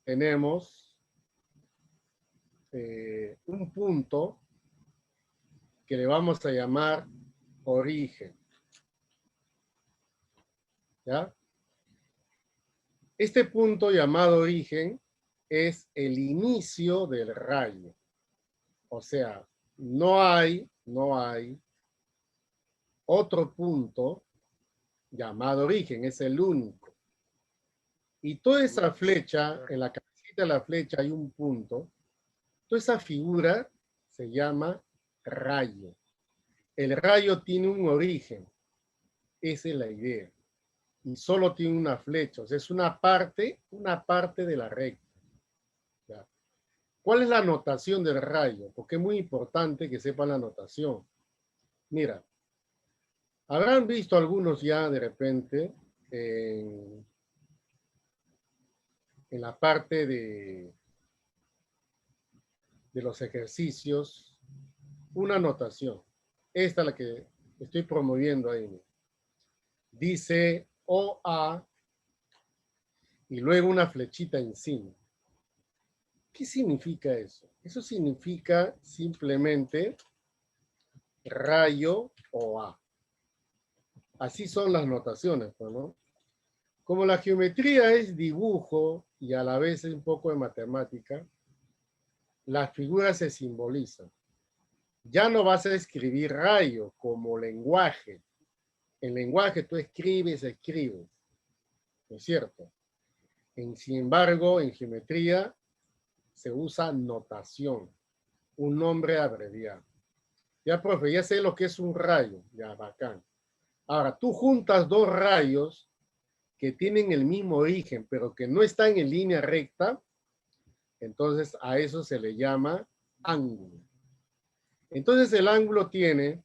tenemos un punto que le vamos a llamar origen. ¿Ya? Este punto llamado origen es el inicio del rayo. O sea, no hay otro punto llamado origen, es el único. Y toda esa flecha, en la cabecita de la flecha hay un punto, toda esa figura se llama rayo. El rayo tiene un origen, esa es la idea. Y solo tiene una flecha, o sea, es una parte de la recta. ¿Ya? ¿Cuál es la notación del rayo? Porque es muy importante que sepan la notación. Mira, habrán visto algunos ya de repente en la parte de los ejercicios una notación. Esta es la que estoy promoviendo ahí. Dice OA y luego una flechita encima. ¿Qué significa eso? Eso significa simplemente rayo OA. Así son las notaciones, ¿no? Como la geometría es dibujo y a la vez es un poco de matemática, las figuras se simbolizan. Ya no vas a escribir rayo como lenguaje. En lenguaje tú escribes, ¿no es cierto? Sin embargo, en geometría se usa notación, un nombre abreviado. Ya, profe, ya sé lo que es un rayo, ya, bacán. Ahora, tú juntas dos rayos que tienen el mismo origen, pero que no están en línea recta, entonces a eso se le llama ángulo. Entonces el ángulo tiene,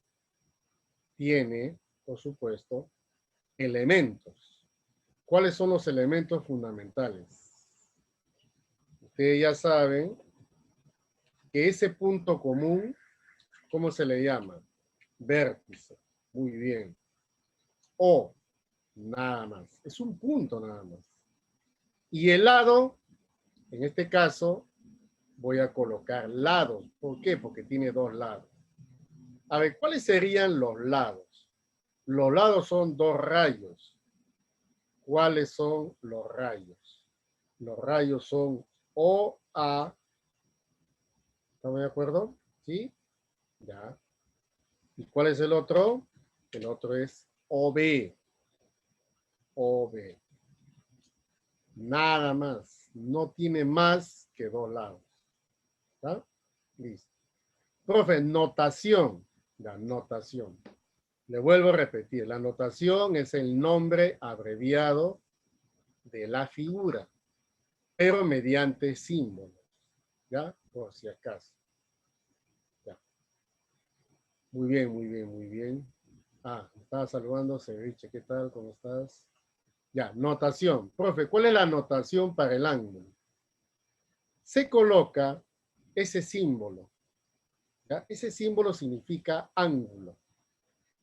por supuesto, elementos. ¿Cuáles son los elementos fundamentales? Ustedes ya saben que ese punto común, ¿cómo se le llama? Vértice. Muy bien. O, nada más. Es un punto nada más. Y el lado, en este caso, voy a colocar lados. ¿Por qué? Porque tiene dos lados. A ver, ¿cuáles serían los lados? Los lados son dos rayos. ¿Cuáles son los rayos? Los rayos son OA. ¿Estamos de acuerdo? ¿Sí? Ya. ¿Y cuál es el otro? El otro es OB. OB. Nada más. No tiene más que dos lados. ¿Está? Listo. Profe, notación. La notación. Le vuelvo a repetir. La notación es el nombre abreviado de la figura, pero mediante símbolos. ¿Ya? Por si acaso. Ya. Muy bien, muy bien, muy bien. Ah, me estaba saludando, Ceviche. ¿Qué tal? ¿Cómo estás? Ya, notación. Profe, ¿cuál es la notación para el ángulo? Se coloca ese símbolo. ¿Ya? Ese símbolo significa ángulo.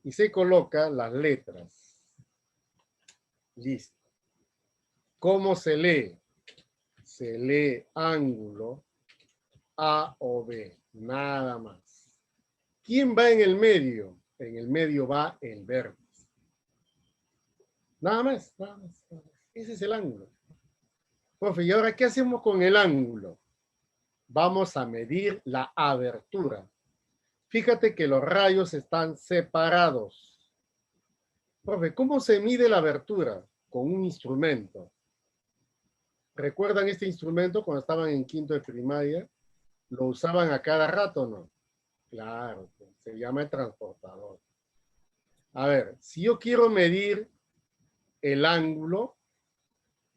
Y se coloca las letras. Listo. ¿Cómo se lee? Se lee ángulo A o B. Nada más. ¿Quién va en el medio? En el medio va el vértice. Nada más, nada más, nada más. Ese es el ángulo. Profe, ¿y ahora qué hacemos con el ángulo? Vamos a medir la abertura. Fíjate que los rayos están separados. Profe, ¿cómo se mide la abertura? Con un instrumento. ¿Recuerdan este instrumento cuando estaban en quinto de primaria? ¿Lo usaban a cada rato o no? Claro, se llama el transportador. A ver, si yo quiero medir el ángulo,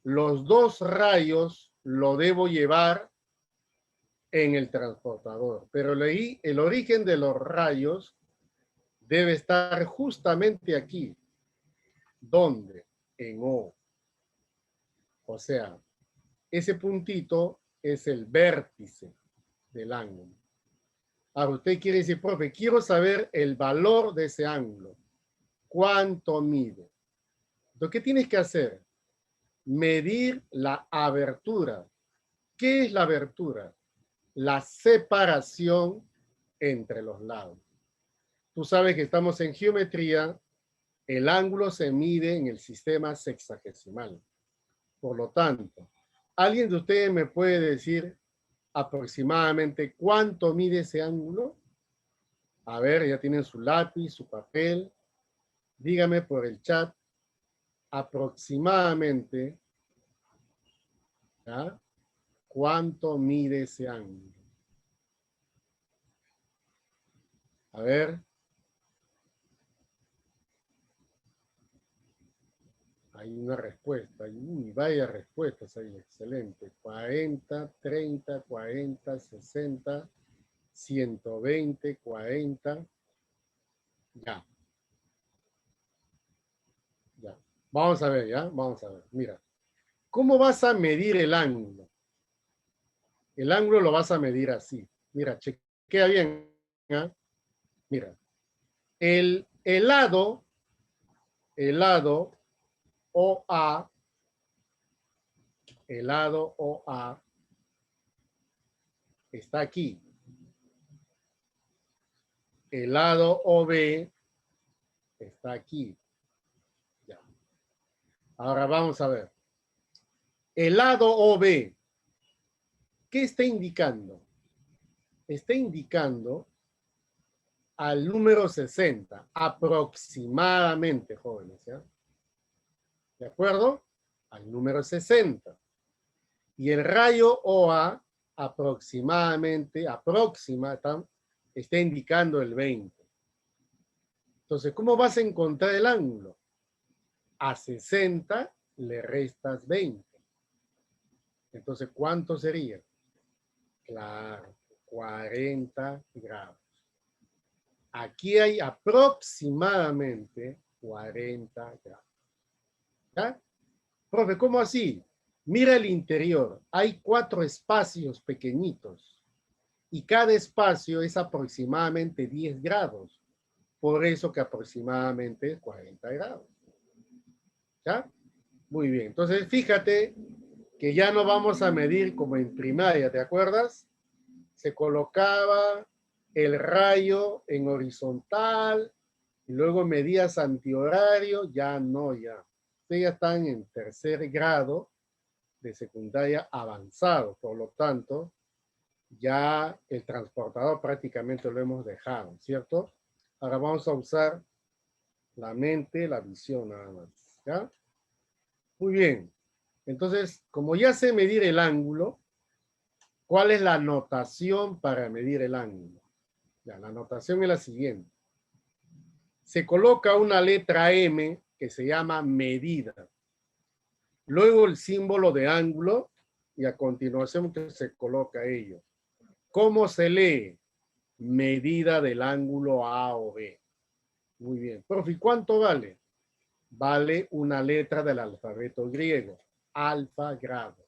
los dos rayos lo debo llevar en el transportador, pero el origen de los rayos debe estar justamente aquí. ¿Dónde? En O. O sea, ese puntito es el vértice del ángulo. Ahora usted quiere decir, profe, quiero saber el valor de ese ángulo. ¿Cuánto mide? Entonces, ¿qué tienes que hacer? medir la abertura. ¿Qué es la abertura? La separación entre los lados. Tú sabes que estamos en geometría, el ángulo se mide en el sistema sexagesimal. Por lo tanto, ¿alguien de ustedes me puede decir aproximadamente cuánto mide ese ángulo? A ver, ya tienen su lápiz, su papel. Dígame por el chat aproximadamente, ¿ya? ¿Cuánto mide ese ángulo? A ver. Hay una respuesta. Uy, vaya respuestas ahí. Excelente. 40, 30, 40, 60, 120, 40. Ya. Ya. Vamos a ver, ¿ya? Vamos a ver. Mira. ¿Cómo vas a medir el ángulo? El ángulo lo vas a medir así. Mira, chequea bien. ¿Ya? Mira. El lado OA, el lado OA está aquí. El lado OB está aquí. Ya. Ahora vamos a ver. El lado OB, ¿qué está indicando? Está indicando al número 60, aproximadamente, jóvenes, ¿ya? ¿De acuerdo? Al número 60. Y el rayo OA aproximadamente, está indicando el 20. Entonces, ¿cómo vas a encontrar el ángulo? A 60 le restas 20. Entonces, ¿cuánto sería? Claro, 40 grados. Aquí hay aproximadamente 40 grados. ¿Ya? Profe, ¿cómo así? Mira el interior. Hay 4 espacios pequeñitos y cada espacio es aproximadamente 10 grados. Por eso que aproximadamente es 40 grados. ¿Ya? Muy bien. Entonces, fíjate que ya no vamos a medir como en primaria, ¿te acuerdas? Se colocaba el rayo en horizontal y luego medías antihorario, ya no, ya. Ustedes ya están en tercer grado de secundaria avanzado, por lo tanto, ya el transportador prácticamente lo hemos dejado, ¿cierto? Ahora vamos a usar la mente, la visión nada más, ¿ya? Muy bien. Entonces, como ya sé medir el ángulo, ¿cuál es la notación para medir el ángulo? Ya, la notación es la siguiente. Se coloca una letra M que se llama medida. Luego el símbolo de ángulo y a continuación que se coloca ello. ¿Cómo se lee? Medida del ángulo A o B. Muy bien. Profe, ¿cuánto vale? Vale una letra del alfabeto griego. Alfa grados.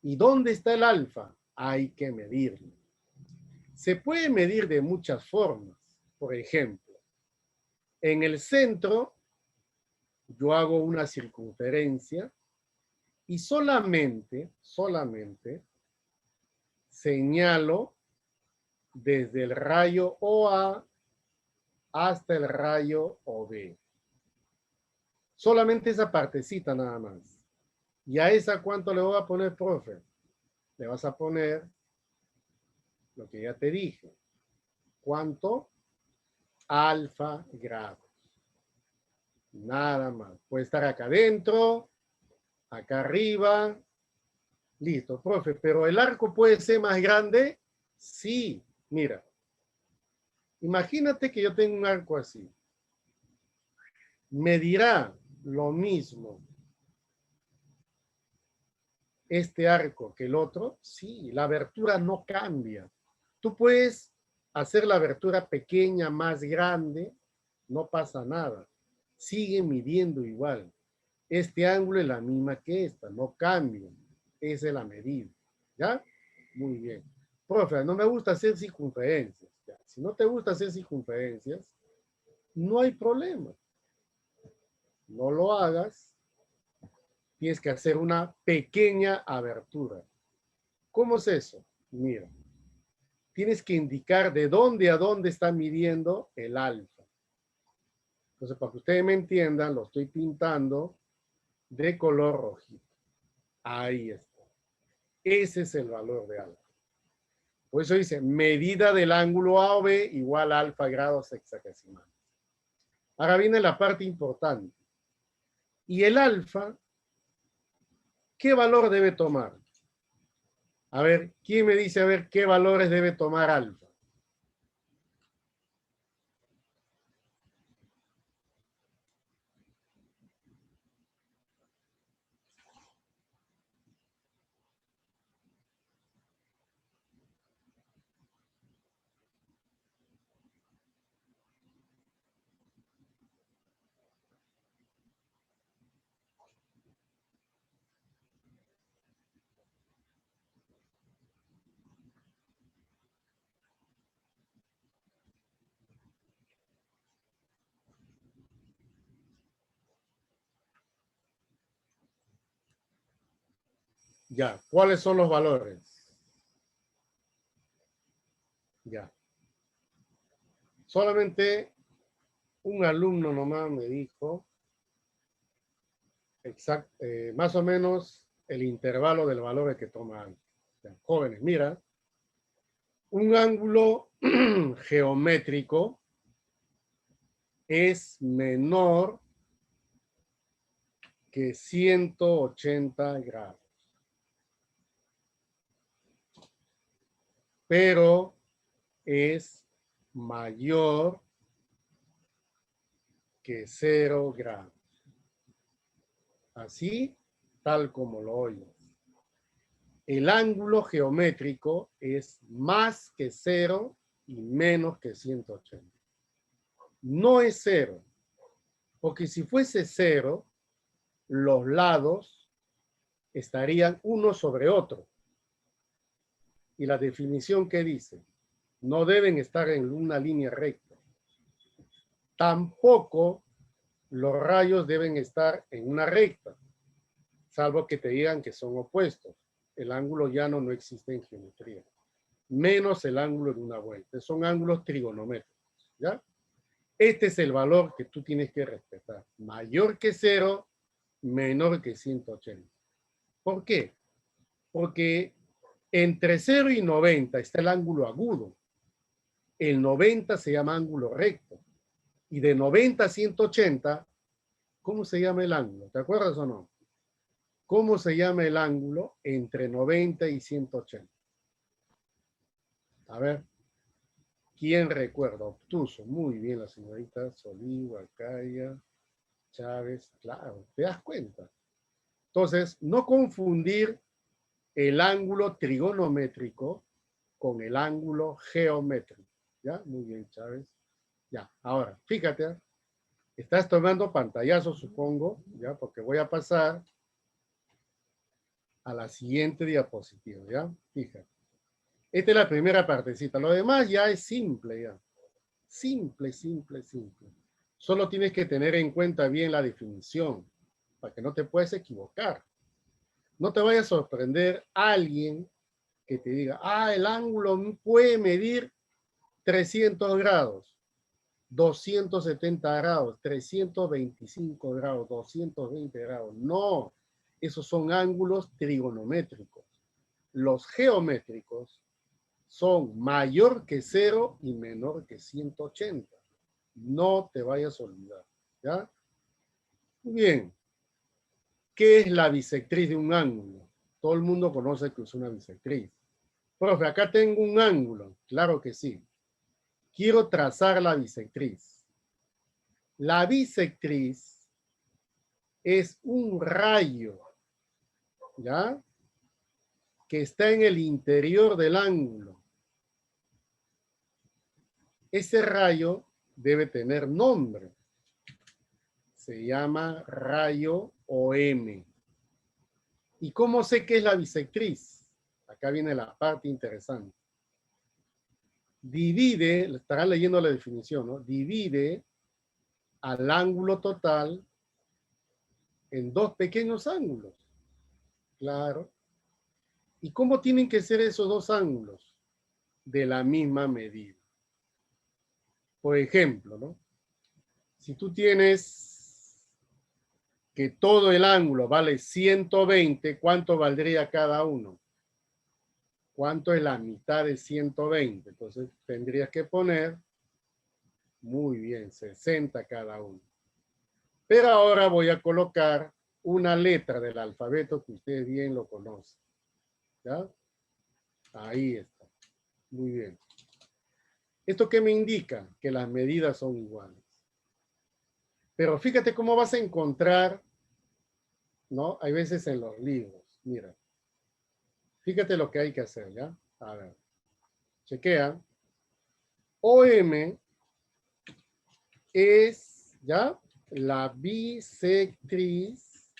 ¿Y dónde está el alfa? Hay que medirlo. Se puede medir de muchas formas. Por ejemplo, en el centro yo hago una circunferencia y solamente señalo desde el rayo OA hasta el rayo OB. Solamente esa partecita nada más. ¿Y a esa cuánto le voy a poner, profe? Le vas a poner lo que ya te dije. ¿Cuánto? Alfa grados. Nada más. Puede estar acá adentro, acá arriba. Listo, profe. ¿Pero el arco puede ser más grande? Sí. Mira. Imagínate que yo tengo un arco así. ¿Medirá lo mismo este arco que el otro? Sí, la abertura no cambia. Tú puedes hacer la abertura pequeña, más grande, no pasa nada. Sigue midiendo igual. Este ángulo es la misma que esta, no cambia. Esa es la medida. ¿Ya? Muy bien. Profe, no me gusta hacer circunferencias. ¿Ya? Si no te gusta hacer circunferencias, no hay problema. No lo hagas. tienes que hacer una pequeña abertura. ¿Cómo es eso? Mira, tienes que indicar de dónde a dónde está midiendo el alfa. Entonces, para que ustedes me entiendan, lo estoy pintando de color rojito. Ahí está. Ese es el valor de alfa. Por eso dice, medida del ángulo A o B igual a alfa grados hexagesimales. Ahora viene la parte importante. ¿Y el alfa qué valor debe tomar? A ver, ¿quién me dice a ver qué valores debe tomar alfa? Ya, ¿cuáles son los valores? Ya. Solamente un alumno nomás me dijo más o menos el intervalo del valor que toma alfa. Ya, jóvenes, mira, un ángulo geométrico es menor que 180 grados. Pero es mayor que 0 grados. Así, tal como lo oyes. El ángulo geométrico es más que 0 y menos que 180. No es 0, porque si fuese 0, los lados estarían uno sobre otro. Y la definición que dice, no deben estar en una línea recta. Tampoco los rayos deben estar en una recta, salvo que te digan que son opuestos. El ángulo llano no existe en geometría, menos el ángulo de una vuelta. Son ángulos trigonométricos, ¿ya? Este es el valor que tú tienes que respetar. Mayor que 0, menor que 180. ¿Por qué? Porque entre 0 y 90 está el ángulo agudo. El 90 se llama ángulo recto. Y de 90 a 180, ¿cómo se llama el ángulo? ¿Te acuerdas o no? ¿Cómo se llama el ángulo entre 90 y 180? A ver, ¿quién recuerda? Obtuso, muy bien la señorita Soliva, Calla, Chávez, claro, ¿te das cuenta? Entonces, no confundir el ángulo trigonométrico con el ángulo geométrico. ¿Ya? Muy bien, Chávez. Ya, ahora, fíjate, estás tomando pantallazo, supongo, ¿ya? Porque voy a pasar a la siguiente diapositiva, ¿ya? Fíjate. Esta es la primera partecita. Lo demás ya es simple, ya. Simple, simple, simple. Solo tienes que tener en cuenta bien la definición para que no te puedas equivocar. No te vaya a sorprender alguien que te diga, el ángulo puede medir 300 grados, 270 grados, 325 grados, 220 grados. No, esos son ángulos trigonométricos. Los geométricos son mayor que 0 y menor que 180. No te vayas a olvidar, ¿ya? Muy bien. ¿Qué es la bisectriz de un ángulo? Todo el mundo conoce que es una bisectriz. Profe, acá tengo un ángulo. Claro que sí. Quiero trazar la bisectriz. La bisectriz es un rayo, ¿ya? Que está en el interior del ángulo. Ese rayo debe tener nombre. Se llama rayo OM. ¿Y cómo sé qué es la bisectriz? Acá viene la parte interesante. Divide, estarán leyendo la definición, ¿no? Divide al ángulo total en dos pequeños ángulos. Claro. ¿Y cómo tienen que ser esos dos ángulos? De la misma medida. Por ejemplo, ¿no? Si tú tienes que todo el ángulo vale 120, ¿cuánto valdría cada uno? ¿Cuánto es la mitad de 120? Entonces tendrías que poner, muy bien, 60 cada uno. Pero ahora voy a colocar una letra del alfabeto que ustedes bien lo conocen. ¿Ya? Ahí está. Muy bien. ¿Esto qué me indica? Que las medidas son iguales. Pero fíjate cómo vas a encontrar, ¿no? Hay veces en los libros. Mira. Fíjate lo que hay que hacer, ¿ya? A ver. Chequea. OM es, ¿ya? La bisectriz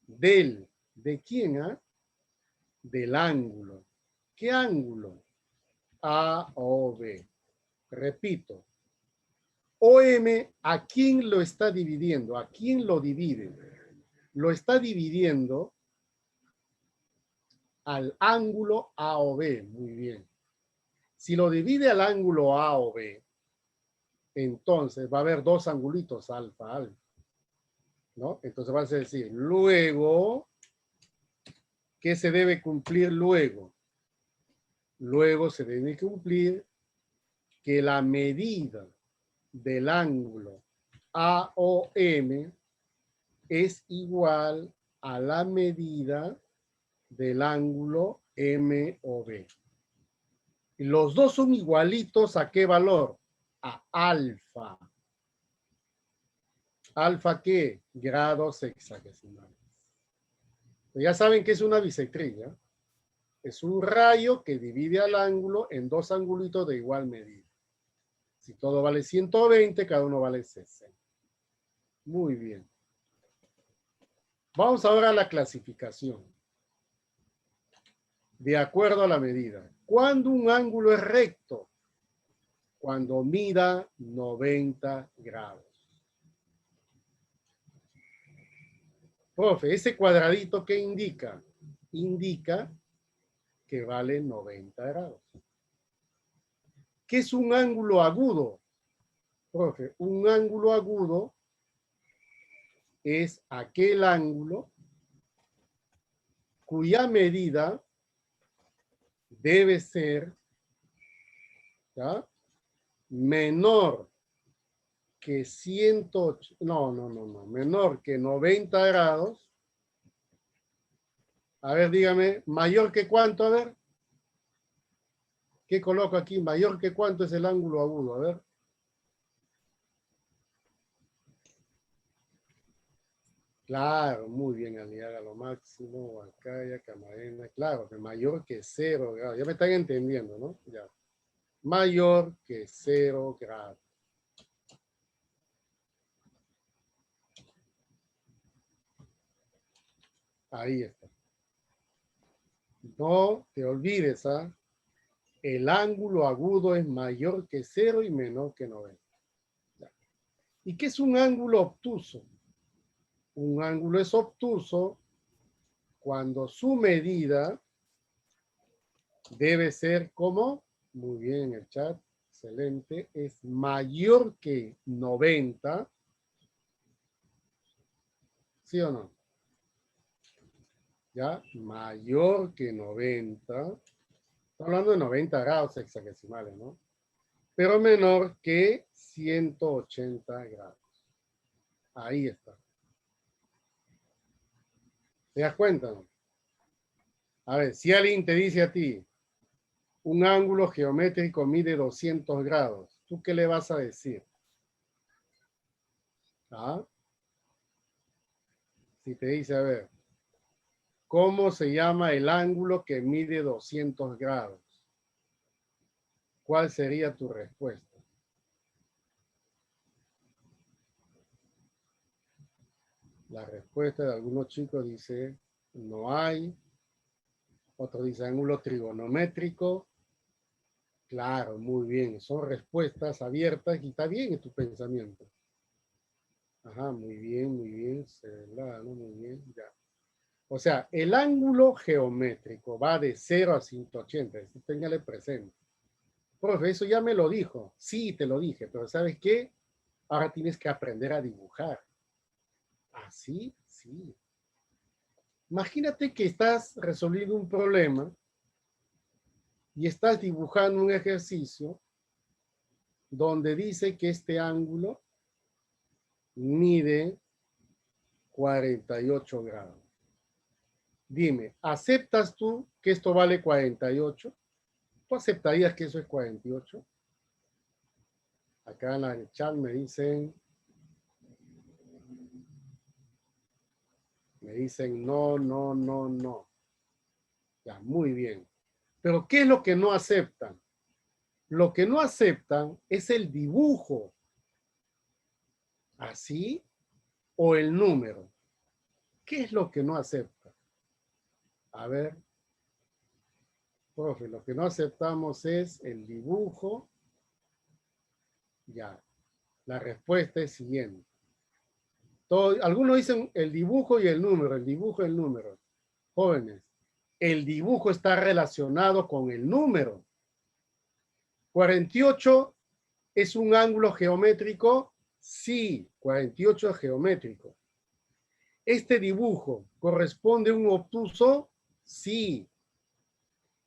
¿de quién, ah? Del ángulo. ¿Qué ángulo? A o B. Repito. OM, ¿a quién lo está dividiendo? ¿A quién lo divide? Lo está dividiendo al ángulo A o B. Muy bien. Si lo divide al ángulo A o B, entonces va a haber dos angulitos, alfa, alfa. ¿No? Entonces vas a decir, luego, ¿qué se debe cumplir luego? Luego se debe cumplir que la medida del ángulo AOM es igual a la medida del ángulo MOB. Y los dos son igualitos ¿a qué valor? A alfa. ¿Alfa qué? Grados hexagesimales. Ya saben que es una bisectriz, ¿ya? Es un rayo que divide al ángulo en dos angulitos de igual medida. Si todo vale 120, cada uno vale 60. Muy bien. Vamos ahora a la clasificación. De acuerdo a la medida. ¿Cuándo un ángulo es recto? Cuando mida 90 grados. Profe, ese cuadradito, ¿qué indica? Indica que vale 90 grados. ¿Qué es un ángulo agudo? Profe, un ángulo agudo es aquel ángulo cuya medida debe ser, ¿ya?, menor que menor que 90 grados. A ver, dígame, ¿mayor que cuánto? A ver, ¿qué coloco aquí? ¿Mayor que cuánto es el ángulo agudo? A ver. Claro, muy bien, aliada a lo máximo, Huacaya, Camarena, claro, que mayor que 0 grados. Ya me están entendiendo, ¿no? Ya. Mayor que 0 grados. Ahí está. No te olvides, ¿ah? El ángulo agudo es mayor que 0 y menor que 90. Ya. ¿Y qué es un ángulo obtuso? Un ángulo es obtuso cuando su medida debe ser como, muy bien el chat, excelente, es mayor que 90, ¿sí o no? ¿Ya? Mayor que 90, estamos hablando de 90 grados hexagesimales, ¿no? Pero menor que 180 grados. Ahí está. ¿Te das cuenta, no? A ver, si alguien te dice a ti, un ángulo geométrico mide 200 grados, ¿tú qué le vas a decir? ¿Ah? Si te dice, a ver, ¿cómo se llama el ángulo que mide 200 grados? ¿Cuál sería tu respuesta? La respuesta de algunos chicos dice, no hay. Otro dice ángulo trigonométrico. Claro, muy bien. Son respuestas abiertas y está bien en tu pensamiento. Ajá, muy bien, ¿no? Muy bien, ya. O sea, el ángulo geométrico va de 0 a 180, téngale presente. Profe, eso ya me lo dijo. Sí, te lo dije, pero ¿sabes qué? Ahora tienes que aprender a dibujar. Así, sí. Imagínate que estás resolviendo un problema y estás dibujando un ejercicio donde dice que este ángulo mide 48 grados. Dime, ¿aceptas tú que esto vale 48? ¿Tú aceptarías que eso es 48? Acá en el chat me dicen no, no, no, no. Ya, muy bien. Pero ¿qué es lo que no aceptan? Lo que no aceptan es el dibujo, así, o el número. ¿Qué es lo que no aceptan? A ver, profe, lo que no aceptamos es el dibujo. Ya, la respuesta es siguiente. Algunos dicen el dibujo y el número, el dibujo y el número. Jóvenes, el dibujo está relacionado con el número. 48 es un ángulo geométrico. Sí, 48 es geométrico. ¿Este dibujo corresponde a un obtuso? Sí.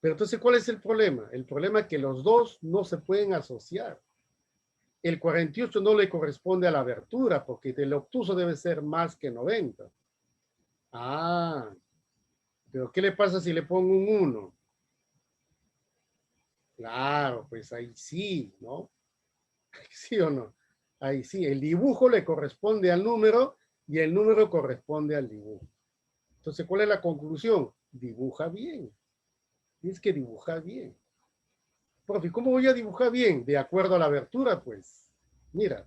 Pero entonces, ¿cuál es el problema? El problema es que los dos no se pueden asociar. El 48 no le corresponde a la abertura porque el obtuso debe ser más que 90. Ah, pero ¿qué le pasa si le pongo un 1? Claro, pues ahí sí, ¿no? ¿Sí o no? Ahí sí, el dibujo le corresponde al número y el número corresponde al dibujo. Entonces, ¿cuál es la conclusión? Dibuja bien. Tienes que dibujar bien. Profe, ¿cómo voy a dibujar bien? De acuerdo a la abertura, pues. Mira,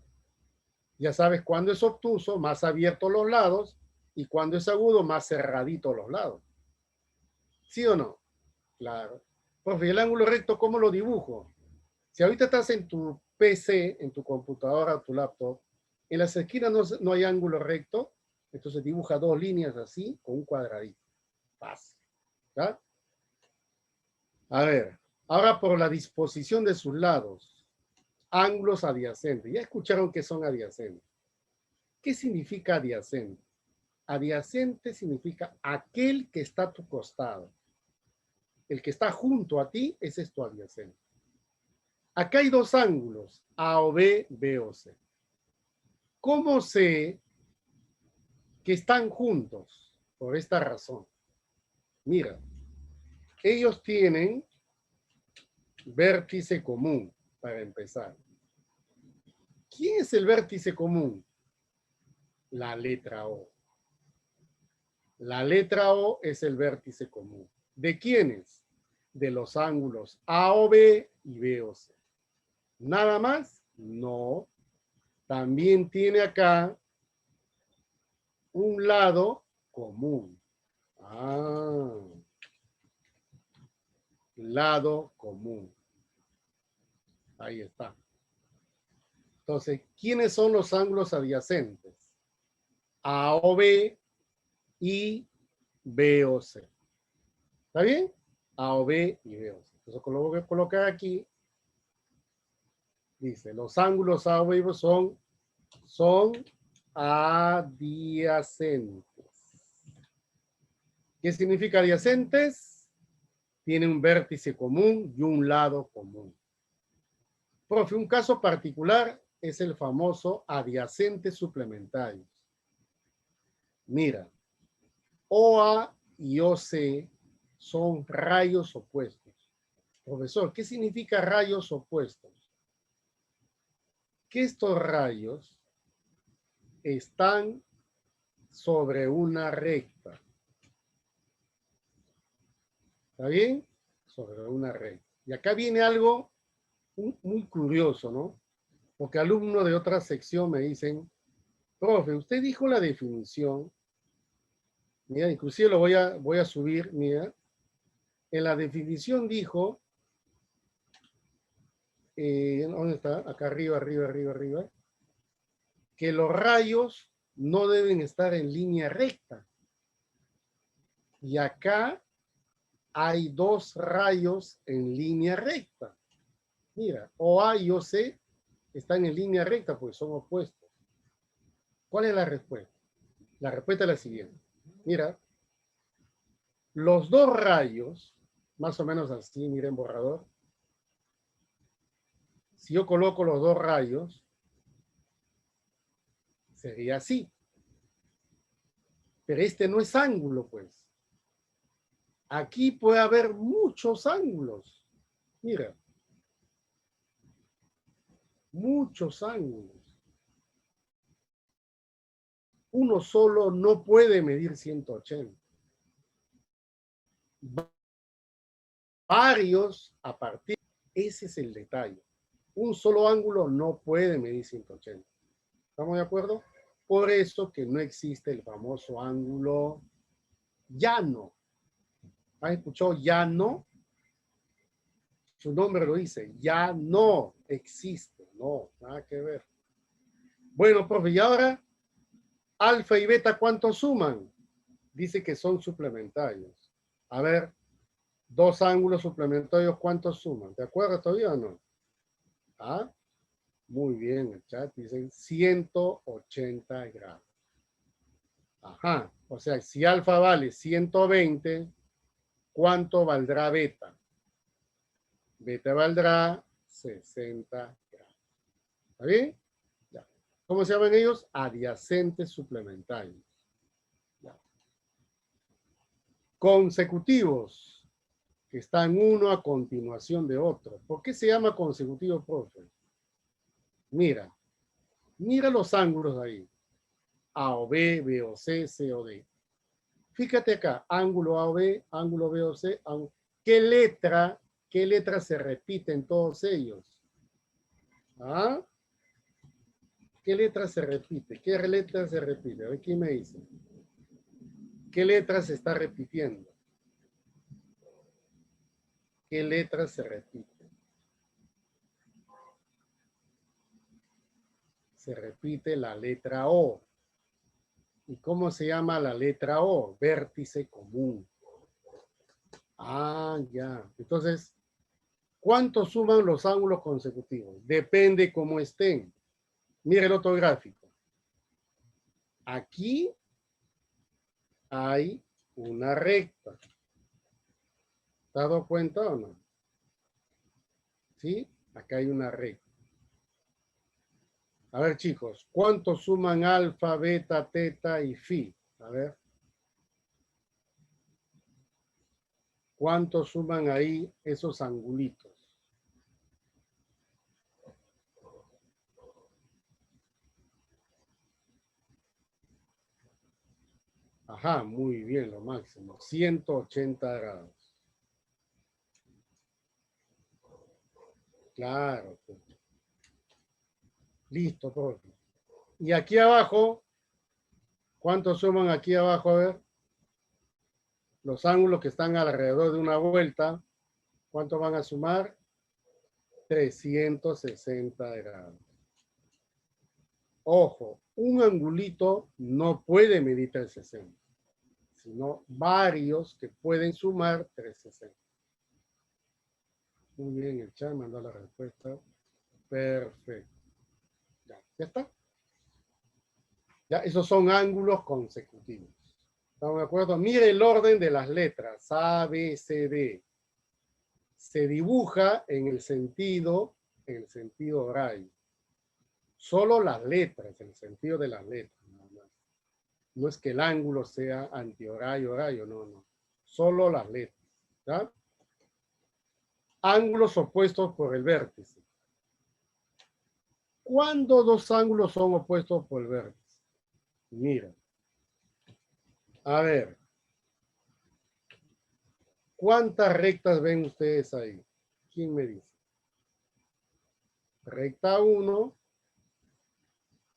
ya sabes cuándo es obtuso, más abierto los lados, y cuando es agudo, más cerradito los lados. ¿Sí o no? Claro. Profe, el ángulo recto, ¿cómo lo dibujo? Si ahorita estás en tu PC, en tu computadora, tu laptop, en las esquinas no hay ángulo recto, entonces dibuja dos líneas así con un cuadradito. Fácil. ¿Ya? A ver, ahora por la disposición de sus lados, ángulos adyacentes. Ya escucharon que son adyacentes. ¿Qué significa adyacente? Adyacente significa aquel que está a tu costado. El que está junto a ti, ese es tu adyacente. Acá hay dos ángulos, A o B, B o C. ¿Cómo sé que están juntos? Por esta razón. Mira, ellos tienen vértice común, para empezar. ¿Quién es el vértice común? La letra O. La letra O es el vértice común. ¿De quiénes? De los ángulos A o B y B o C. ¿Nada más? No. También tiene acá un lado común. Ah, lado común. Ahí está. Entonces, ¿quiénes son los ángulos adyacentes? A o B y B o C. ¿Está bien? A o B y B o C. Entonces, lo voy a colocar aquí. Dice, los ángulos A o B son adyacentes. ¿Qué significa adyacentes? Tiene un vértice común y un lado común. Profe, un caso particular es el famoso adyacente suplementario. Mira, OA y OC son rayos opuestos. Profesor, ¿qué significa rayos opuestos? Que estos rayos están sobre una recta. ¿Está bien? Sobre una recta. Y acá viene algo muy curioso, ¿no? Porque alumnos de otra sección me dicen, profe, usted dijo la definición. Mira, inclusive lo voy a subir, mira. En la definición dijo, ¿dónde está? Acá arriba, arriba, arriba, arriba. que los rayos no deben estar en línea recta. Y acá hay dos rayos en línea recta. Mira, OA y OC están en línea recta porque son opuestos. ¿Cuál es la respuesta? La respuesta es la siguiente. Mira, los dos rayos, más o menos así, miren borrador. Si yo coloco los dos rayos, sería así. Pero este no es ángulo, pues. Aquí puede haber muchos ángulos. Mira. Muchos ángulos. Uno solo no puede medir 180. Varios a partir. Ese es el detalle. Un solo ángulo no puede medir 180. ¿Estamos de acuerdo? Por eso que no existe el famoso ángulo llano. ¿Han escuchado llano? Su nombre lo dice. Ya no existe. No, nada que ver. Bueno, profe, y ahora, alfa y beta, ¿cuánto suman? Dice que son suplementarios. A ver, dos ángulos suplementarios, ¿cuántos suman? ¿Te acuerdas todavía o no? ¿Ah? Muy bien, el chat dicen 180 grados. Ajá, o sea, si alfa vale 120, ¿cuánto valdrá beta? Beta valdrá 60 grados. ¿Está bien? Ya. ¿Cómo se llaman ellos? Adyacentes suplementarios. Ya. Consecutivos, que están uno a continuación de otro. ¿Por qué se llama consecutivo, profe? Mira, mira los ángulos ahí. A o B, B o C, C o D. Fíjate acá, ángulo A o B, ángulo B o C. ¿Qué letra se repite en todos ellos? ¿Ah? ¿Qué letra se repite? ¿Qué letra se repite? A ver, ¿quién me dice? ¿Qué letra se está repitiendo? ¿Qué letra se repite? Se repite la letra O. ¿Y cómo se llama la letra O? Vértice común. Ah, ya. Entonces, ¿cuánto suman los ángulos consecutivos? Depende cómo estén. Mire el otro gráfico. Aquí hay una recta. ¿Te has dado cuenta o no? ¿Sí? Acá hay una recta. A ver, chicos, ¿cuánto suman alfa, beta, teta y phi? A ver. ¿Cuánto suman ahí esos angulitos? Ajá, muy bien, lo máximo. 180 grados. Claro. Pues. Listo, profe. Y aquí abajo, ¿cuántos suman aquí abajo? A ver. Los ángulos que están alrededor de una vuelta, ¿cuánto van a sumar? 360 grados. Ojo, un angulito no puede medir 360, sino varios que pueden sumar 360. Muy bien, el chat mandó la respuesta. Perfecto. Ya está. Ya, esos son ángulos consecutivos. ¿Estamos de acuerdo? Mire el orden de las letras. A, B, C, D. Se dibuja en el sentido horario. Solo las letras, el sentido de las letras. No es que el ángulo sea antihorario, horario, no. Solo las letras. ¿Ya? Ángulos opuestos por el vértice. ¿Cuándo dos ángulos son opuestos por el vértice? Mira. A ver. ¿Cuántas rectas ven ustedes ahí? ¿Quién me dice? Recta 1.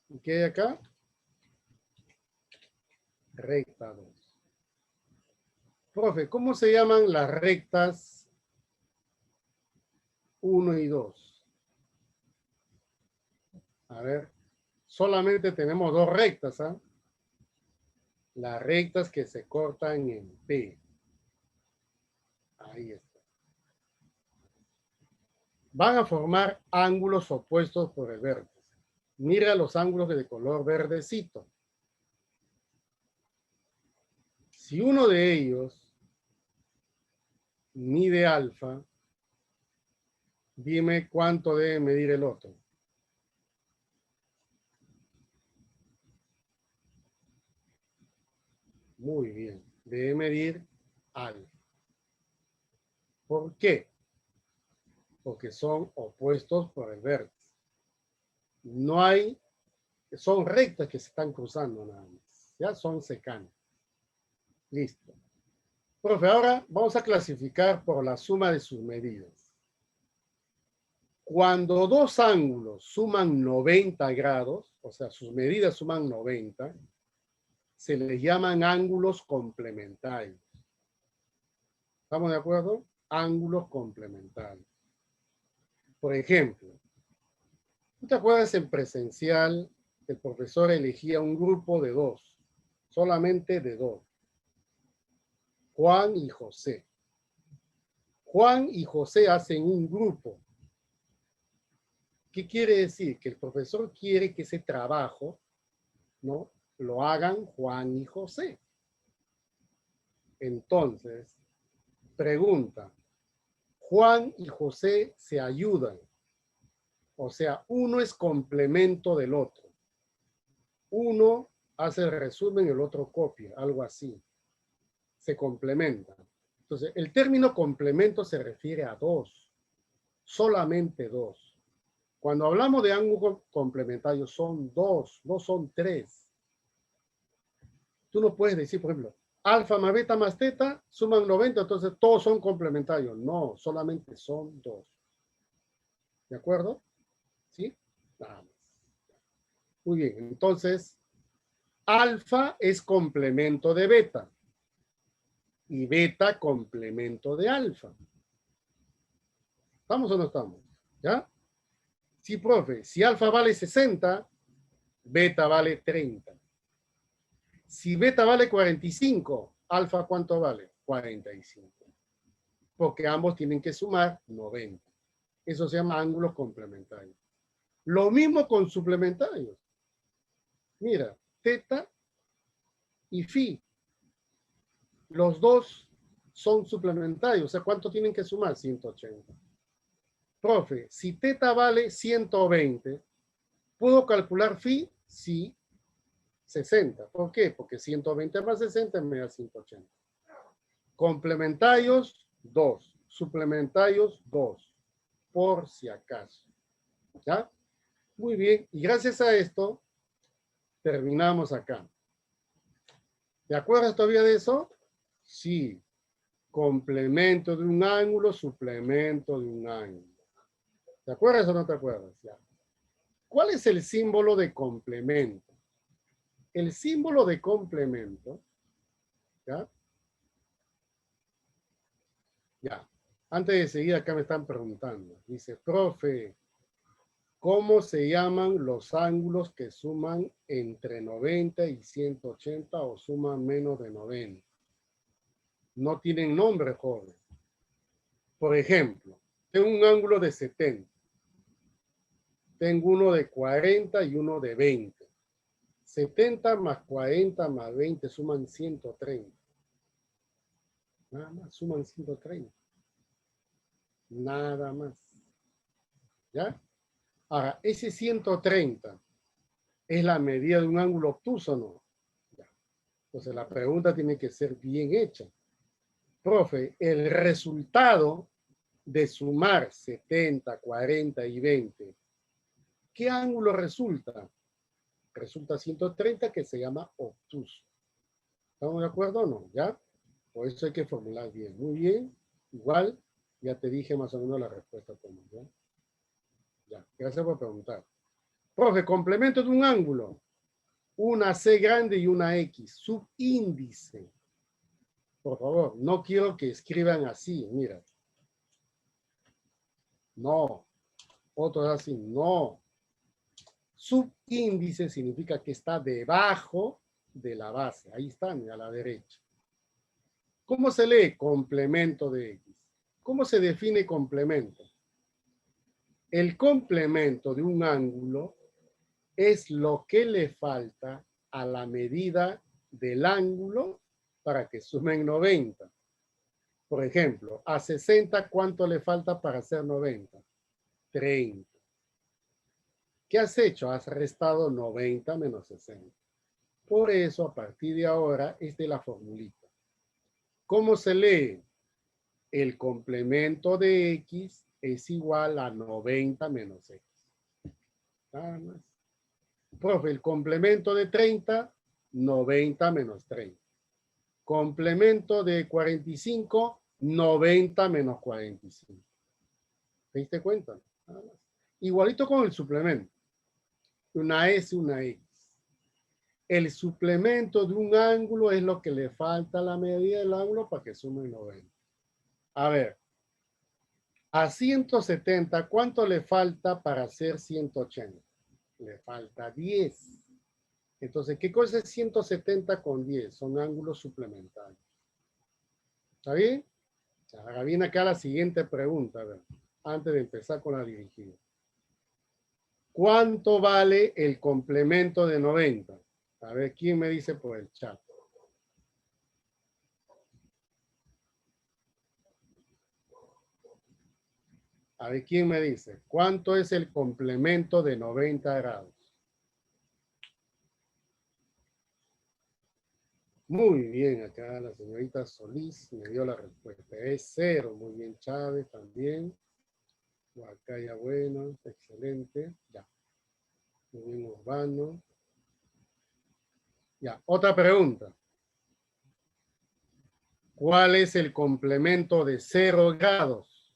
¿Y qué hay acá? Recta 2. Profe, ¿cómo se llaman las rectas 1 y 2? A ver, solamente tenemos dos rectas, ¿ah? Las rectas que se cortan en P. Ahí está. Van a formar ángulos opuestos por el vértice. Mira los ángulos de color verdecito. Si uno de ellos mide alfa, dime cuánto debe medir el otro. Muy bien, debe medir alfa. ¿Por qué? Porque son opuestos por el vértice. No hay, son rectas que se están cruzando nada más. Ya son secanas. Listo. Profe, ahora vamos a clasificar por la suma de sus medidas. Cuando dos ángulos suman 90 grados, o sea, sus medidas suman 90, se les llaman ángulos complementarios. ¿Estamos de acuerdo? Ángulos complementarios. Por ejemplo, ¿tú te acuerdas en presencial? El profesor elegía un grupo de dos, solamente de dos. Juan y José. Juan y José hacen un grupo. ¿Qué quiere decir? Que el profesor quiere que ese trabajo, ¿no?, lo hagan Juan y José. Entonces, pregunta, Juan y José se ayudan. O sea, uno es complemento del otro. Uno hace el resumen y el otro copia, algo así. Se complementan. Entonces, el término complemento se refiere a dos, solamente dos. Cuando hablamos de ángulos complementarios son dos, no son tres. Tú no puedes decir, por ejemplo, alfa más beta más teta suman 90, entonces todos son complementarios. No, solamente son dos. ¿De acuerdo? ¿Sí? Nada más. Muy bien, entonces, alfa es complemento de beta y beta complemento de alfa. ¿Estamos o no estamos? ¿Ya? Sí, profe, si alfa vale 60, beta vale 30. Si beta vale 45, alfa ¿cuánto vale? 45. Porque ambos tienen que sumar 90. Eso se llama ángulos complementarios. Lo mismo con suplementarios. Mira, teta y phi. Los dos son suplementarios. O sea, ¿cuánto tienen que sumar? 180. Profe, si teta vale 120, ¿puedo calcular phi? Sí, 60. ¿Por qué? Porque 120 más 60 me da 180. Complementarios, 2. Suplementarios, 2. Por si acaso. ¿Ya? Muy bien. Y gracias a esto, terminamos acá. ¿Te acuerdas todavía de eso? Sí. Complemento de un ángulo, suplemento de un ángulo. ¿Te acuerdas o no te acuerdas? Ya. ¿Cuál es el símbolo de complemento? El símbolo de complemento, ¿ya? Ya. Antes de seguir, acá me están preguntando. Dice, profe, ¿cómo se llaman los ángulos que suman entre 90 y 180 o suman menos de 90? No tienen nombre, joven. Por ejemplo, tengo un ángulo de 70. Tengo uno de 40 y uno de 20. 70 más 40 más 20 suman 130. Nada más, suman 130. Nada más. ¿Ya? Ahora, ese 130 es la medida de un ángulo obtuso, ¿no? Ya. Entonces la pregunta tiene que ser bien hecha. Profe, el resultado de sumar 70, 40 y 20, ¿qué ángulo resulta? Resulta 130, que se llama obtuso. ¿Estamos de acuerdo o no? ¿Ya? Por eso hay que formular bien. Muy bien. Igual, ya te dije más o menos la respuesta. ¿Ya? Ya. Gracias por preguntar. Profe, complemento de un ángulo. Una C grande y una X. Subíndice. Por favor, no quiero que escriban así. Mira. No. Otros así. No. Subíndice significa que está debajo de la base. Ahí está, a la derecha. ¿Cómo se lee? Complemento de X. ¿Cómo se define complemento? El complemento de un ángulo es lo que le falta a la medida del ángulo para que sumen 90. Por ejemplo, a 60, ¿cuánto le falta para hacer 90? 30. ¿Qué has hecho? Has restado 90 menos 60. Por eso, a partir de ahora, esta es la formulita. ¿Cómo se lee? El complemento de X es igual a 90 menos X. Nada más. Profe, el complemento de 30, 90 menos 30. Complemento de 45, 90 menos 45. ¿Te diste cuenta? Nada más. Igualito con el suplemento. Una S, una X. El suplemento de un ángulo es lo que le falta a la medida del ángulo para que sume 90. A ver, a 170, ¿cuánto le falta para hacer 180? Le falta 10. Entonces, ¿qué cosa es 170 con 10? Son ángulos suplementarios. ¿Está bien? Ahora viene acá la siguiente pregunta, a ver, antes de empezar con la dirigida. ¿Cuánto vale el complemento de 90? A ver, ¿quién me dice por el chat? A ver, ¿quién me dice? ¿Cuánto es el complemento de 90 grados? Muy bien, acá la señorita Solís me dio la respuesta. Es 0. Muy bien, Chávez también. Acá ya bueno, excelente. Ya. Muy bien, Urbano. Ya, otra pregunta. ¿Cuál es el complemento de 0 grados?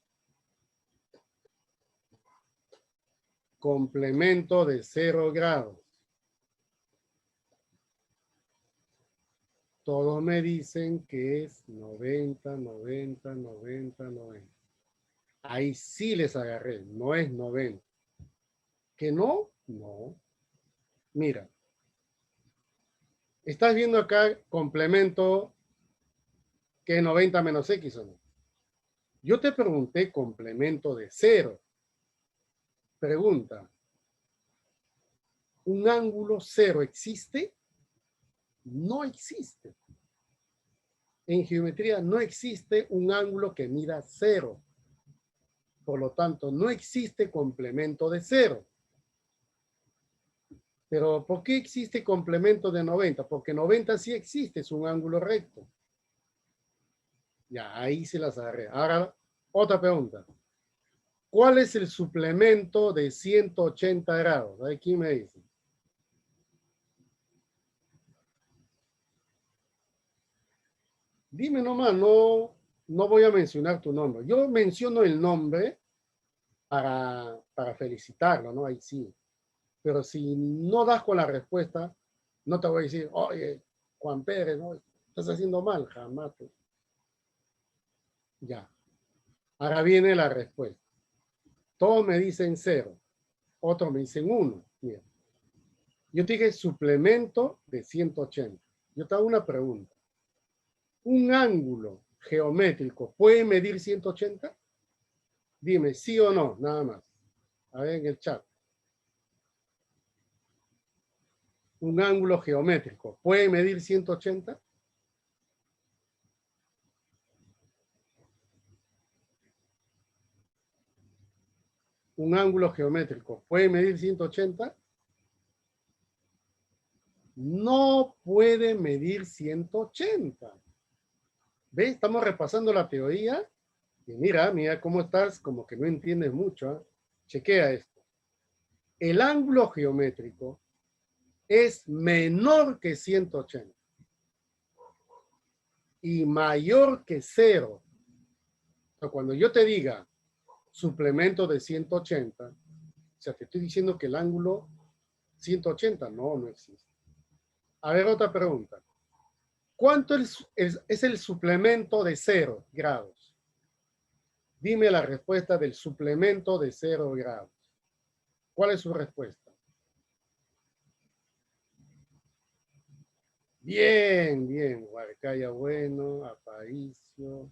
Complemento de 0 grados. Todos me dicen que es 90, 90, 90, 90. Ahí sí les agarré, no es 90. ¿Que no? No. Mira. ¿Estás viendo acá complemento que es 90 menos X o no? Yo te pregunté complemento de 0. Pregunta. ¿Un ángulo 0 existe? No existe. En geometría no existe un ángulo que mida 0. Por lo tanto, no existe complemento de 0. Pero ¿por qué existe complemento de 90? Porque 90 sí existe, es un ángulo recto. Ya, ahí se las agarré. Ahora, otra pregunta. ¿Cuál es el suplemento de 180 grados? A ver, ¿quién me dice? Dime nomás, no voy a mencionar tu nombre. Yo menciono el nombre para felicitarlo, ¿no? Ahí sí. Pero si no das con la respuesta, no te voy a decir, oye, Juan Pérez, ¿no? Estás haciendo mal, jamás. Ya. Ahora viene la respuesta. Todos me dicen 0, otros me dicen 1. Mira. Yo te dije suplemento de 180. Yo te hago una pregunta. ¿Un ángulo geométrico puede medir 180? Dime sí o no, nada más. A ver en el chat. ¿Un ángulo geométrico puede medir 180? ¿Un ángulo geométrico puede medir 180? No puede medir 180. ¿Ves? Estamos repasando la teoría. Y mira cómo estás, como que no entiendes mucho. ¿Eh? Chequea esto. El ángulo geométrico es menor que 180 y mayor que 0. O sea, cuando yo te diga suplemento de 180, o sea, te estoy diciendo que el ángulo 180 no existe. A ver, otra pregunta. ¿Cuánto es el suplemento de 0 grados? Dime la respuesta del suplemento de 0 grados. ¿Cuál es su respuesta? Bien, bien. Huarcaya Bueno, Aparicio,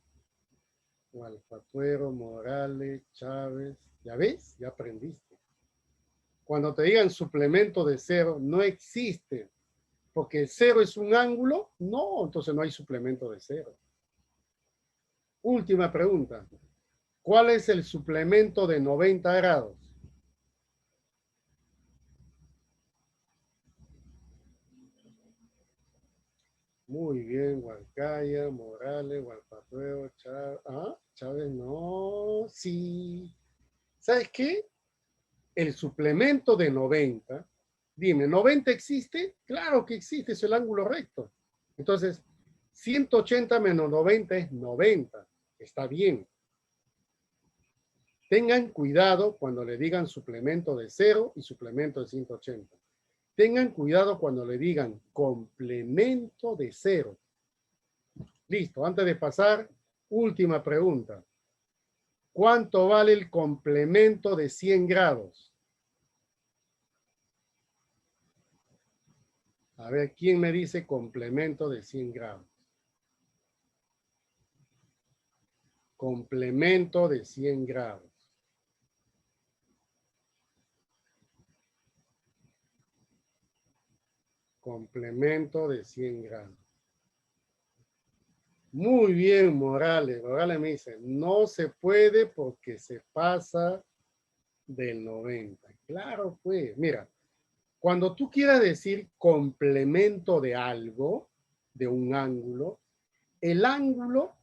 Gualpatuero, Morales, Chávez. ¿Ya ves? Ya aprendiste. Cuando te digan suplemento de cero, no existe. Porque el cero es un ángulo. No, entonces no hay suplemento de cero. Última pregunta. ¿Cuál es el suplemento de 90 grados? Muy bien, Huancayo, Morales, Gualpatueo, Chávez. Ah, Chávez, no, sí. ¿Sabes qué? El suplemento de 90. Dime, ¿90 existe? Claro que existe, es el ángulo recto. Entonces, 180 menos 90 es 90. Está bien. Tengan cuidado cuando le digan suplemento de 0 y suplemento de 180. Tengan cuidado cuando le digan complemento de 0. Listo, antes de pasar, última pregunta. ¿Cuánto vale el complemento de 100 grados? A ver, ¿quién me dice complemento de 100 grados? Complemento de 100 grados. Complemento de 100 grados. Muy bien, Morales. Morales me dice, no se puede porque se pasa del 90. Claro, pues, mira, cuando tú quieras decir complemento de algo, de un ángulo, el ángulo,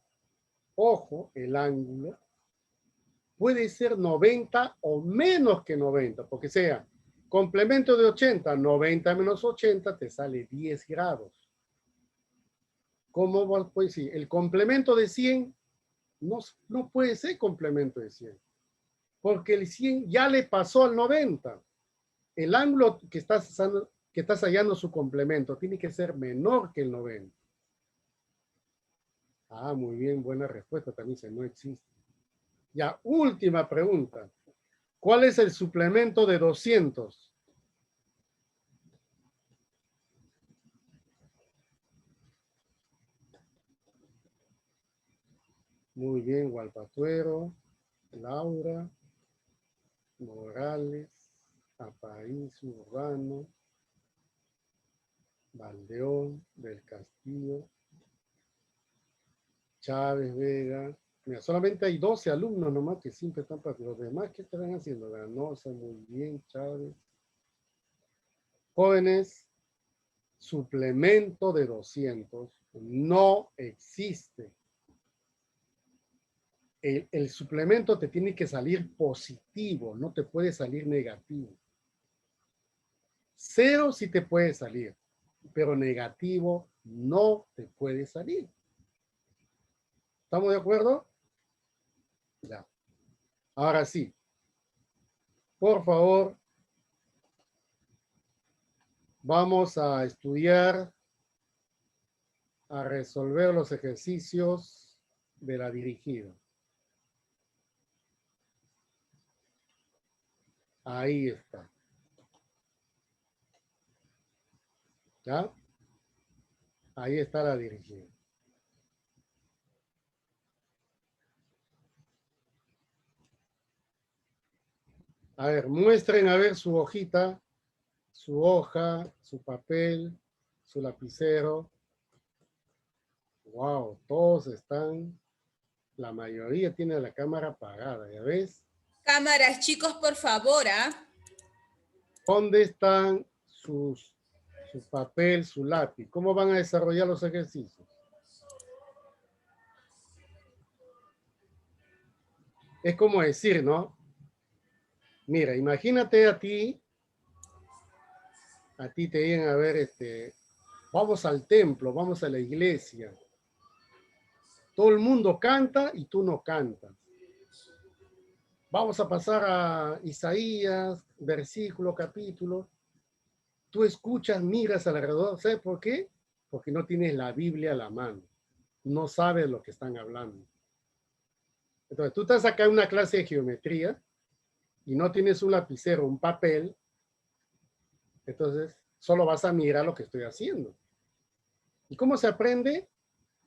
ojo, el ángulo puede ser 90 o menos que 90, porque sea complemento de 80, 90 menos 80 te sale 10 grados. ¿Cómo vos puedes decir? El complemento de 100 no puede ser complemento de 100, porque el 100 ya le pasó al 90. El ángulo que estás hallando su complemento tiene que ser menor que el 90. Ah, muy bien, buena respuesta. También dice, no existe. Ya, última pregunta. ¿Cuál es el suplemento de 200? Muy bien, Gualpatuero, Laura, Morales, Aparicio, Urbano, Valdeón, del Castillo, Chávez, Vega. Mira, solamente hay 12 alumnos nomás que siempre están para los demás. ¿Qué estarán haciendo? Ganosa, muy bien, Chávez. Jóvenes, suplemento de 200 no existe. El suplemento te tiene que salir positivo, no te puede salir negativo. Cero sí te puede salir, pero negativo no te puede salir. ¿Estamos de acuerdo? Ya. Ahora sí, por favor, vamos a estudiar, a resolver los ejercicios de la dirigida. Ahí está. ¿Ya? Ahí está la dirigida. A ver, muestren a ver su hojita, su hoja, su papel, su lapicero. Wow, todos están, la mayoría tiene la cámara apagada, ¿ya ves? Cámaras, chicos, por favor, ¿ah? ¿Dónde están su papel, su lápiz? ¿Cómo van a desarrollar los ejercicios? Es como decir, ¿no? Mira, imagínate a ti te digan, a ver, vamos al templo, vamos a la iglesia. Todo el mundo canta y tú no cantas. Vamos a pasar a Isaías, versículo, capítulo. Tú escuchas, miras alrededor. ¿Sabes por qué? Porque no tienes la Biblia a la mano. No sabes lo que están hablando. Entonces, tú estás acá en una clase de geometría y no tienes un lapicero, un papel. Entonces, solo vas a mirar lo que estoy haciendo. ¿Y cómo se aprende?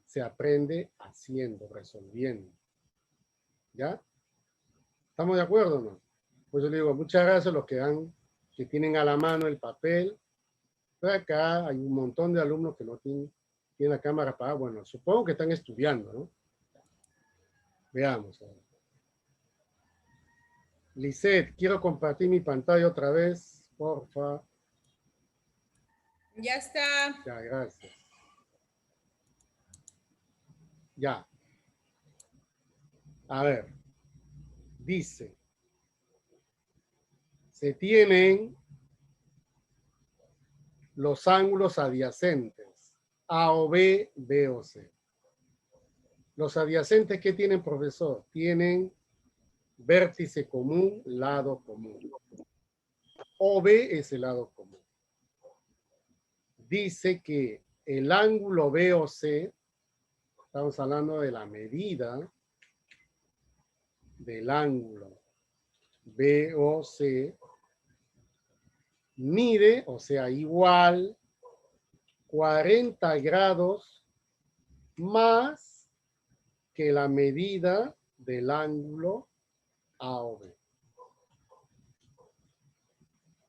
Se aprende haciendo, resolviendo. ¿Ya? ¿Estamos de acuerdo o no? Pues yo le digo, muchas gracias a los que tienen a la mano el papel. Pero acá hay un montón de alumnos que no tienen la cámara apagada. Bueno, supongo que están estudiando, ¿no? Veamos. Lisette, quiero compartir mi pantalla otra vez, porfa. Ya está. Ya, gracias. Ya. A ver. Dice, se tienen los ángulos adyacentes, A o B, B o C. Los adyacentes, ¿qué tienen, profesor? Tienen vértice común, lado común. OB es el lado común. Dice que el ángulo BOC, estamos hablando de la medida del ángulo BOC, mide, o sea, igual 40 grados más que la medida del ángulo AOB.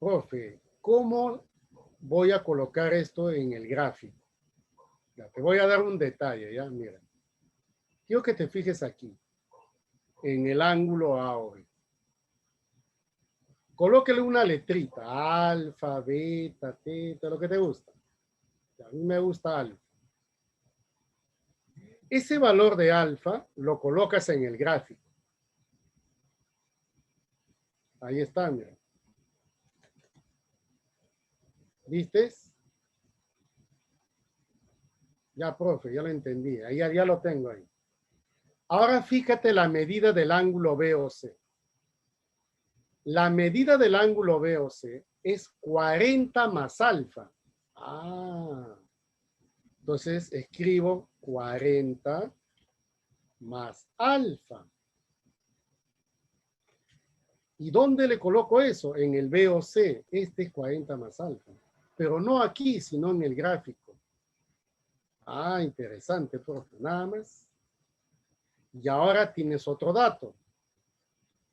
Profe, ¿cómo voy a colocar esto en el gráfico? Ya, te voy a dar un detalle, ya, mira. Quiero que te fijes aquí, en el ángulo AOB. Colóquele una letrita, alfa, beta, teta, lo que te gusta. A mí me gusta alfa. Ese valor de alfa lo colocas en el gráfico. Ahí está, mira. ¿Viste? Ya, profe, ya lo entendí. Ahí ya lo tengo ahí. Ahora fíjate la medida del ángulo BOC. La medida del ángulo BOC es 40 más alfa. Ah. Entonces escribo 40 más alfa. ¿Y dónde le coloco eso? En el BOC. Este es 40 más alfa. Pero no aquí, sino en el gráfico. Ah, interesante, profe. Nada más. Y ahora tienes otro dato.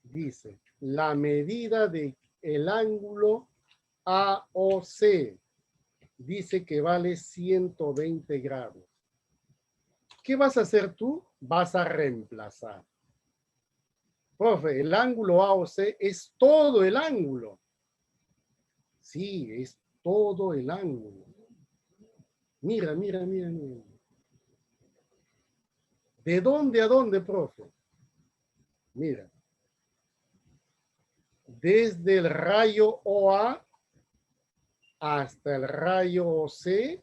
Dice, la medida del ángulo AOC. Dice que vale 120 grados. ¿Qué vas a hacer tú? Vas a reemplazar. Profe, el ángulo AOC es todo el ángulo. Sí, es todo el ángulo. Mira, mira, mira, mira. ¿De dónde a dónde, profe? Mira. Desde el rayo OA hasta el rayo OC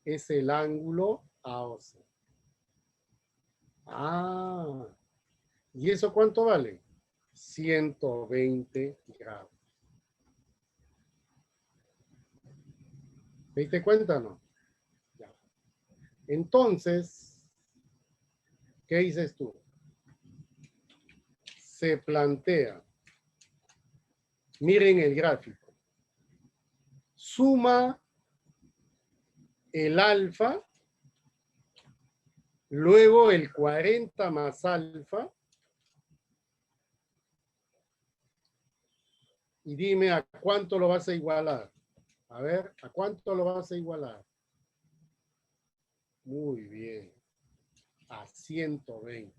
es el ángulo AOC. Ah, ¿y eso cuánto vale? 120 grados. ¿Te diste cuenta o no? Ya. Entonces, ¿qué dices tú? Se plantea, miren el gráfico, suma el alfa, luego el 40 más alfa, y dime a cuánto lo vas a igualar. A ver, ¿a cuánto lo vas a igualar? Muy bien. A 120.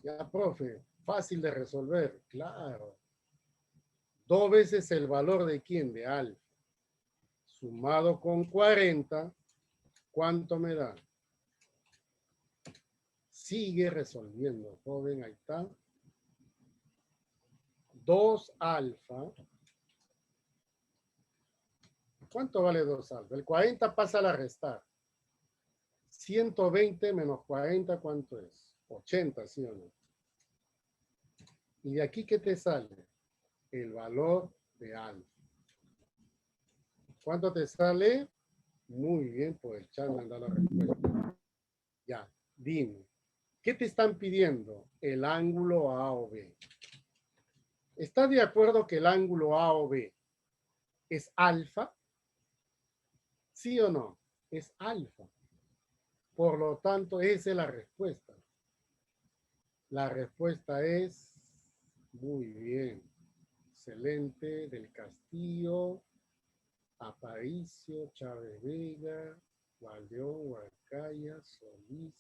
Ya, profe, fácil de resolver. Claro. 2 veces el valor de quién? De alfa. Sumado con 40, ¿cuánto me da? Sigue resolviendo, joven, ahí está. 2 alfa. ¿Cuánto vale 2 alfa? El 40 pasa a la restar. 120 menos 40, ¿cuánto es? 80, ¿sí o no? ¿Y de aquí qué te sale? El valor de alfa. ¿Cuánto te sale? Muy bien, por el chat me han dado la respuesta. Ya, dime. ¿Qué te están pidiendo? El ángulo A o B. ¿Estás de acuerdo que el ángulo A o B es alfa? ¿Sí o no? es alfa. Por lo tanto, esa es la respuesta. La respuesta es, muy bien, excelente, del Castillo, Aparicio, Chávez Vega, Valdeón, Huarcaya, Solís,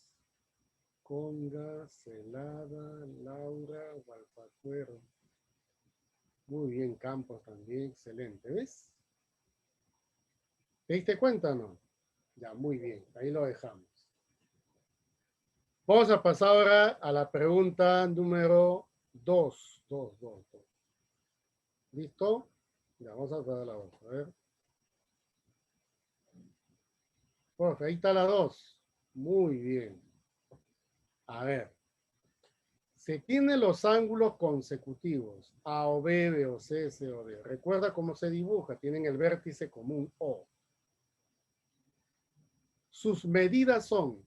Conga, Celada, Laura, Gualpacuero. Muy bien, Campos también, excelente, ¿ves? ¿Te diste cuenta o no? Ya, muy bien, ahí lo dejamos. Vamos a pasar ahora a la pregunta número 2. ¿Listo? Ya, vamos a ver la otra. A ver. Profe, ahí está la 2. Muy bien. A ver. Se tienen los ángulos consecutivos, A o B, B o C, C o D. Recuerda cómo se dibuja. Tienen el vértice común O. Sus medidas son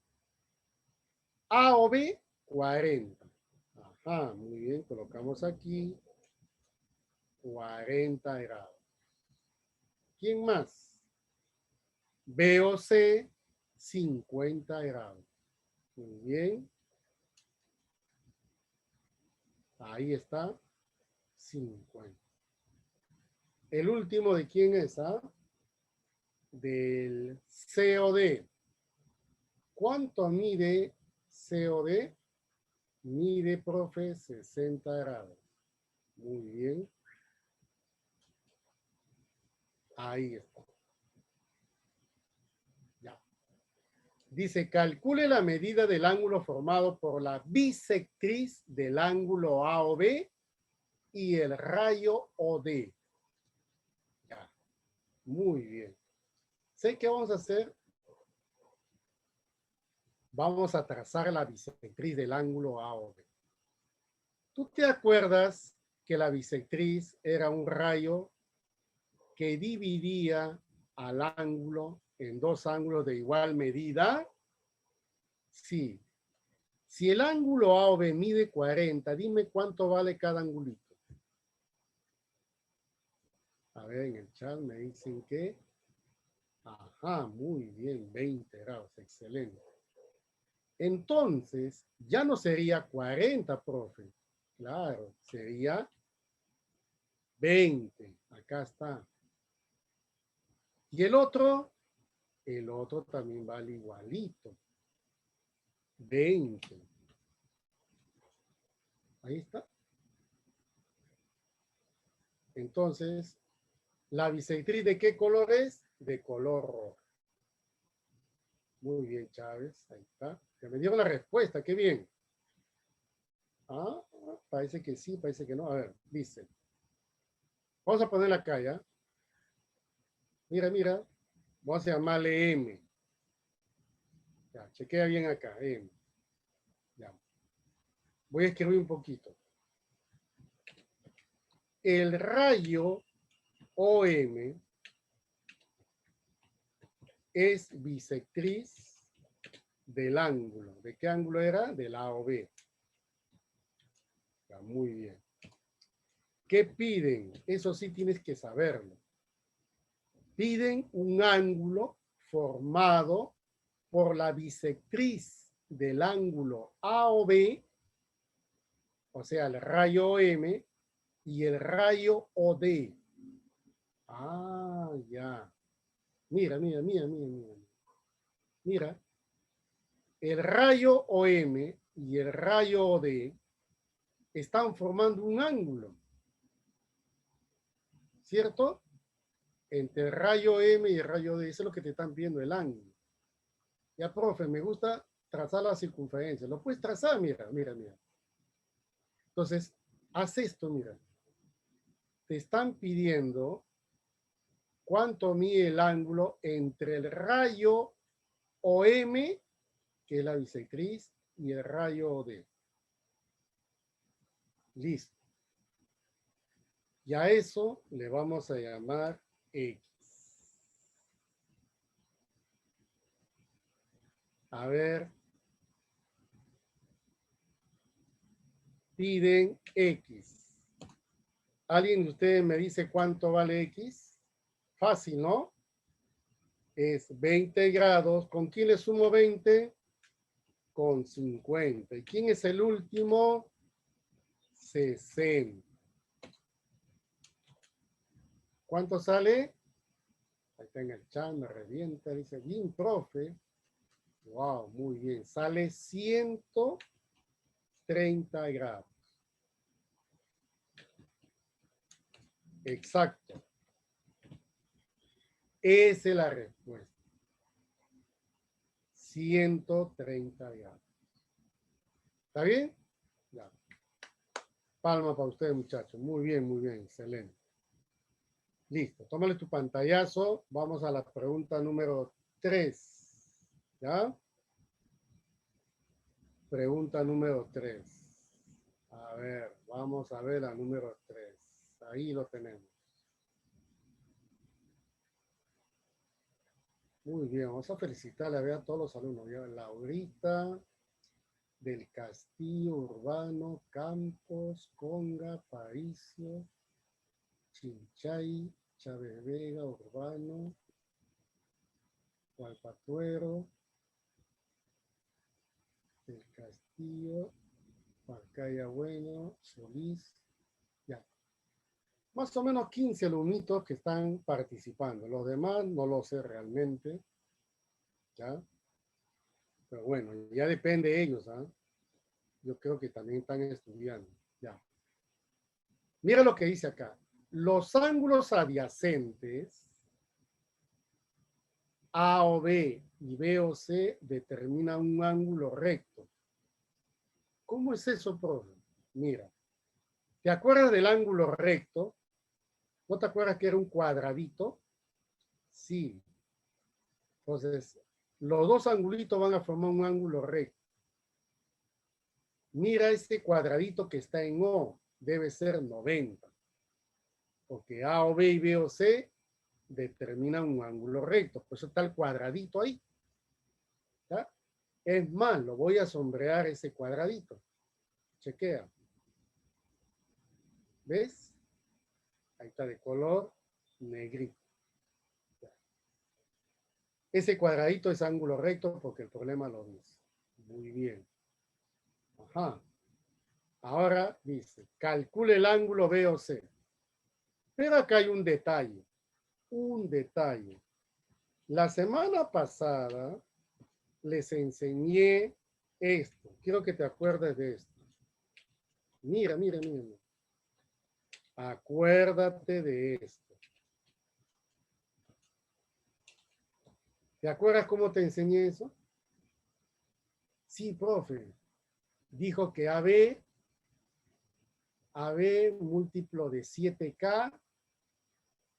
A o B, 40. Ajá, muy bien. Colocamos aquí 40 grados. ¿Quién más? B o C, 50 grados. Muy bien. Ahí está, 50. El último, ¿de quién es? ¿Ah? Del COD. ¿Cuánto mide COD? Mide, profe, 60 grados. Muy bien. Ahí está. Ya. Dice, calcule la medida del ángulo formado por la bisectriz del ángulo AOB y el rayo OD. Ya. Muy bien. ¿Sé qué vamos a hacer? Vamos a trazar la bisectriz del ángulo AOB. ¿Tú te acuerdas que la bisectriz era un rayo que dividía al ángulo en dos ángulos de igual medida? Sí. Si el ángulo AOB mide 40, dime cuánto vale cada angulito. A ver, en el chat me dicen que... Ajá, muy bien, 20 grados, excelente. Entonces, ya no sería 40, profe. Claro, sería 20. Acá está. Y el otro también vale igualito. 20. Ahí está. Entonces, ¿la bisectriz de qué color es? De color rojo. Muy bien, Chávez. Ahí está. Que me dieron la respuesta. Qué bien. Ah, parece que sí, parece que no. A ver, dice. Vamos a ponerla acá, ¿ya? Mira, mira. Vamos a llamarle M. Ya, chequea bien acá, M. Ya. Voy a escribir un poquito. El rayo OM es bisectriz del ángulo. ¿De qué ángulo era? Del AOB. Ya, muy bien. ¿Qué piden? Eso sí tienes que saberlo. Piden un ángulo formado por la bisectriz del ángulo AOB, o sea, el rayo OM y el rayo OD. Ah, ya. Mira, mira, mira, mira, mira. Mira, el rayo OM y el rayo OD están formando un ángulo, ¿cierto? Entre el rayo M y el rayo D, eso es lo que te están viendo, el ángulo. Ya, profe, me gusta trazar la circunferencia. Lo puedes trazar, mira, mira, mira. Entonces, haz esto, mira. Te están pidiendo cuánto mide el ángulo entre el rayo OM, que es la bisectriz, y el rayo OD. Listo. Y a eso le vamos a llamar X. A ver. Piden X. ¿Alguien de ustedes me dice cuánto vale X? Fácil, ¿no? es 20 grados. ¿Con quién le sumo 20? Con 50. ¿Y quién es el último? 60. ¿Cuánto sale? Ahí está en el chat, me revienta. Dice, bien, profe. Wow, muy bien. Sale 130 grados. Exacto. Esa es la respuesta. 130 grados. ¿Está bien? Ya. Palma para ustedes, muchachos. Muy bien, excelente. Listo, tómale tu pantallazo. Vamos a la pregunta número 3. ¿Ya? Pregunta número 3. A ver, vamos a ver la número 3. Ahí lo tenemos. Muy bien, vamos a felicitarle a todos los alumnos. ¿Ya? Laurita, del Castillo, Urbano, Campos, Conga, Paricio, Chinchay, Chávez Vega, Urbano, Gualpatuero, del Castillo, Parcaya Bueno, Solís, ya. Más o menos 15 alumnitos que están participando. Los demás no lo sé realmente, ¿ya? Pero bueno, ya depende de ellos, ¿ah? Yo creo que también están estudiando, ya. Mira lo que dice acá. Los ángulos adyacentes A o B y B o C determinan un ángulo recto. ¿Cómo es eso, profe? Mira, ¿te acuerdas del ángulo recto? ¿No te acuerdas que era un cuadradito? Sí. Entonces, los dos angulitos van a formar un ángulo recto. Mira este cuadradito que está en O. Debe ser 90. Porque A o B y B o C determinan un ángulo recto. Por eso está el cuadradito ahí. ¿Ya? Es más, lo voy a sombrear ese cuadradito. Chequea. ¿Ves? Ahí está de color negrito. Ese cuadradito es ángulo recto porque el problema lo dice. Muy bien. Ajá. Ahora dice, calcule el ángulo B o C. Pero acá hay un detalle. Un detalle. La semana pasada les enseñé esto. Quiero que te acuerdes de esto. Mira. Acuérdate de esto. ¿Te acuerdas cómo te enseñé eso? Sí, profe. Dijo que AB múltiplo de 7K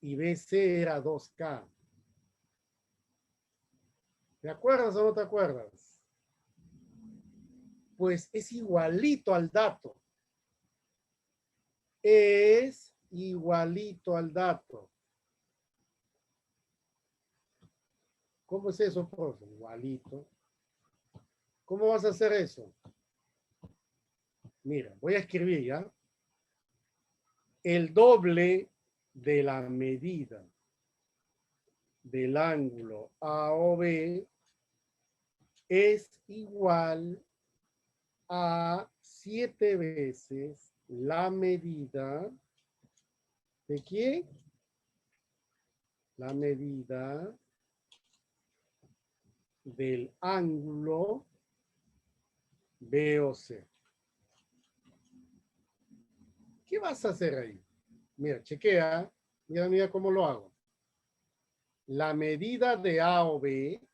y BC era 2K. ¿Te acuerdas o no te acuerdas? Pues es igualito al dato. Es igualito al dato. ¿Cómo es eso, profe? Igualito. ¿Cómo vas a hacer eso? Mira, voy a escribir ya. El doble de la medida del ángulo AOB es igual a 7 veces la medida ¿de quién? La medida del ángulo BOC. ¿Qué vas a hacer ahí? Mira, chequea. Mira cómo lo hago. La medida de A o B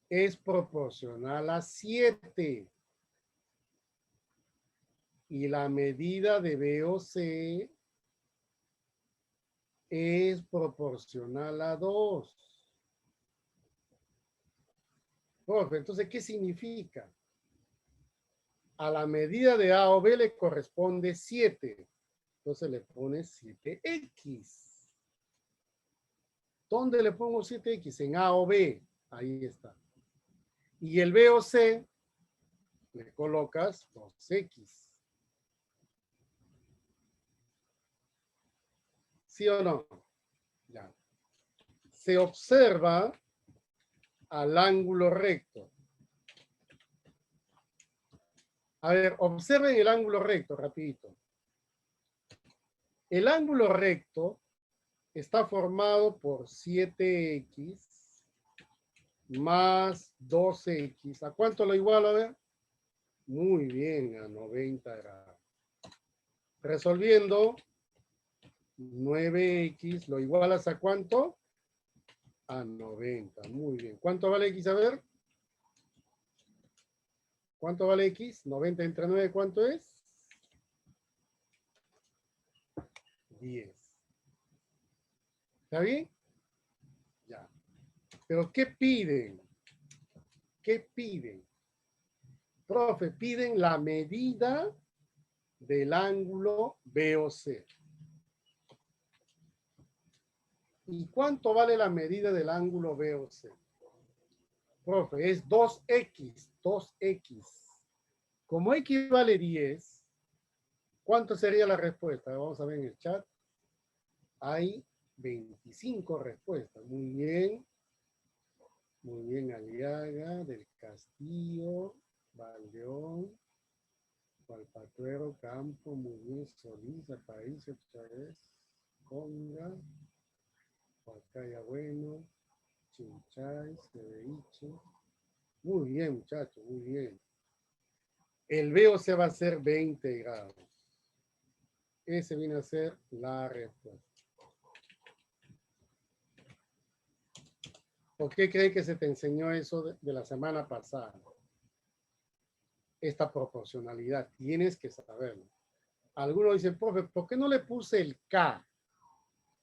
es proporcional a 7. Y la medida de B o C es proporcional a 2. Profe, entonces, ¿qué significa? A la medida de A o B le corresponde 7. Entonces le pone 7X. ¿Dónde le pongo 7X? En A o B. Ahí está. Y el B o C le colocas 2X. ¿Sí o no? Ya. se observa al ángulo recto. A ver, observen el ángulo recto, rapidito. El ángulo recto está formado por 7x más 12x. ¿A cuánto lo igualo? A ver. Muy bien, a 90 grados. Resolviendo, 9x, ¿lo igualas a cuánto? A 90. Muy bien. ¿Cuánto vale x? A ver. ¿Cuánto vale x? 90 entre 9, ¿cuánto es? 10. ¿Está bien? Ya. ¿Pero qué piden? ¿Qué piden? Profe, piden la medida del ángulo BOC. ¿Y cuánto vale la medida del ángulo BOC? Profe, es 2x, 2x. Como x vale 10, ¿cuánto sería la respuesta? Vamos a ver en el chat. Hay 25 respuestas. Muy bien. Muy bien, Aliaga, del Castillo, Valdeón, Valpatuero, Campo, muy bien, Solís, Aparicio, Chávez, Conga, Huacaya Bueno, Chinchay, Cebeviche. Muy bien, muchachos, muy bien. El BOC va a ser 20 grados. Ese viene a ser la respuesta. ¿Por qué cree que se te enseñó eso de la semana pasada? Esta proporcionalidad, tienes que saberlo. Algunos dicen, profe, ¿por qué no le puse el K?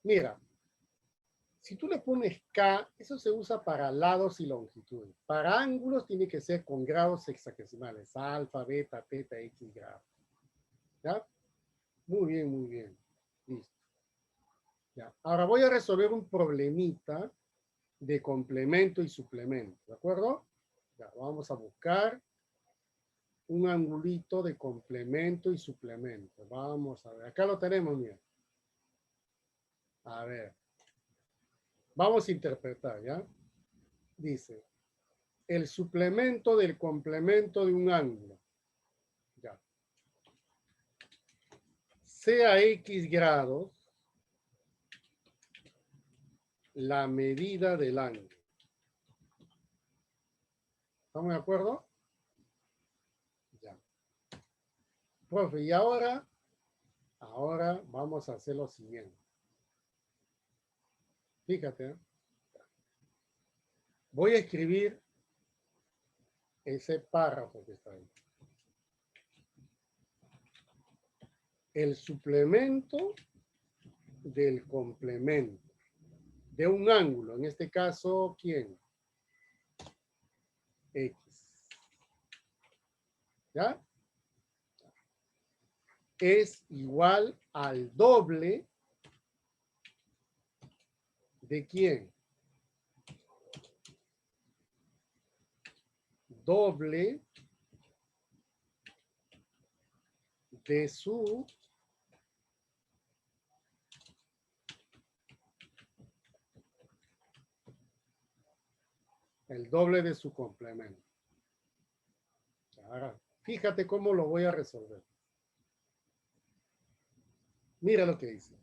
Mira, si tú le pones K, eso se usa para lados y longitudes. Para ángulos tiene que ser con grados hexagesimales, alfa, beta, teta, x grados. ¿Ya? Muy bien, muy bien. Listo. Ya. Ahora voy a resolver un problemita de complemento y suplemento, ¿de acuerdo? Ya, vamos a buscar un angulito de complemento y suplemento. Vamos a ver, acá lo tenemos, mira. A ver. Vamos a interpretar, ¿ya? Dice, el suplemento del complemento de un ángulo. Ya. Sea x grados la medida del ángulo. ¿Estamos de acuerdo? Ya. Profe, y ahora vamos a hacer lo siguiente. Fíjate, ¿eh? Voy a escribir ese párrafo que está ahí. El suplemento del complemento de un ángulo, en este caso, ¿quién? X. ¿Ya? Es igual al doble ¿de quién? Doble de su el doble de su complemento. Ahora, fíjate cómo lo voy a resolver. Mira lo que dice.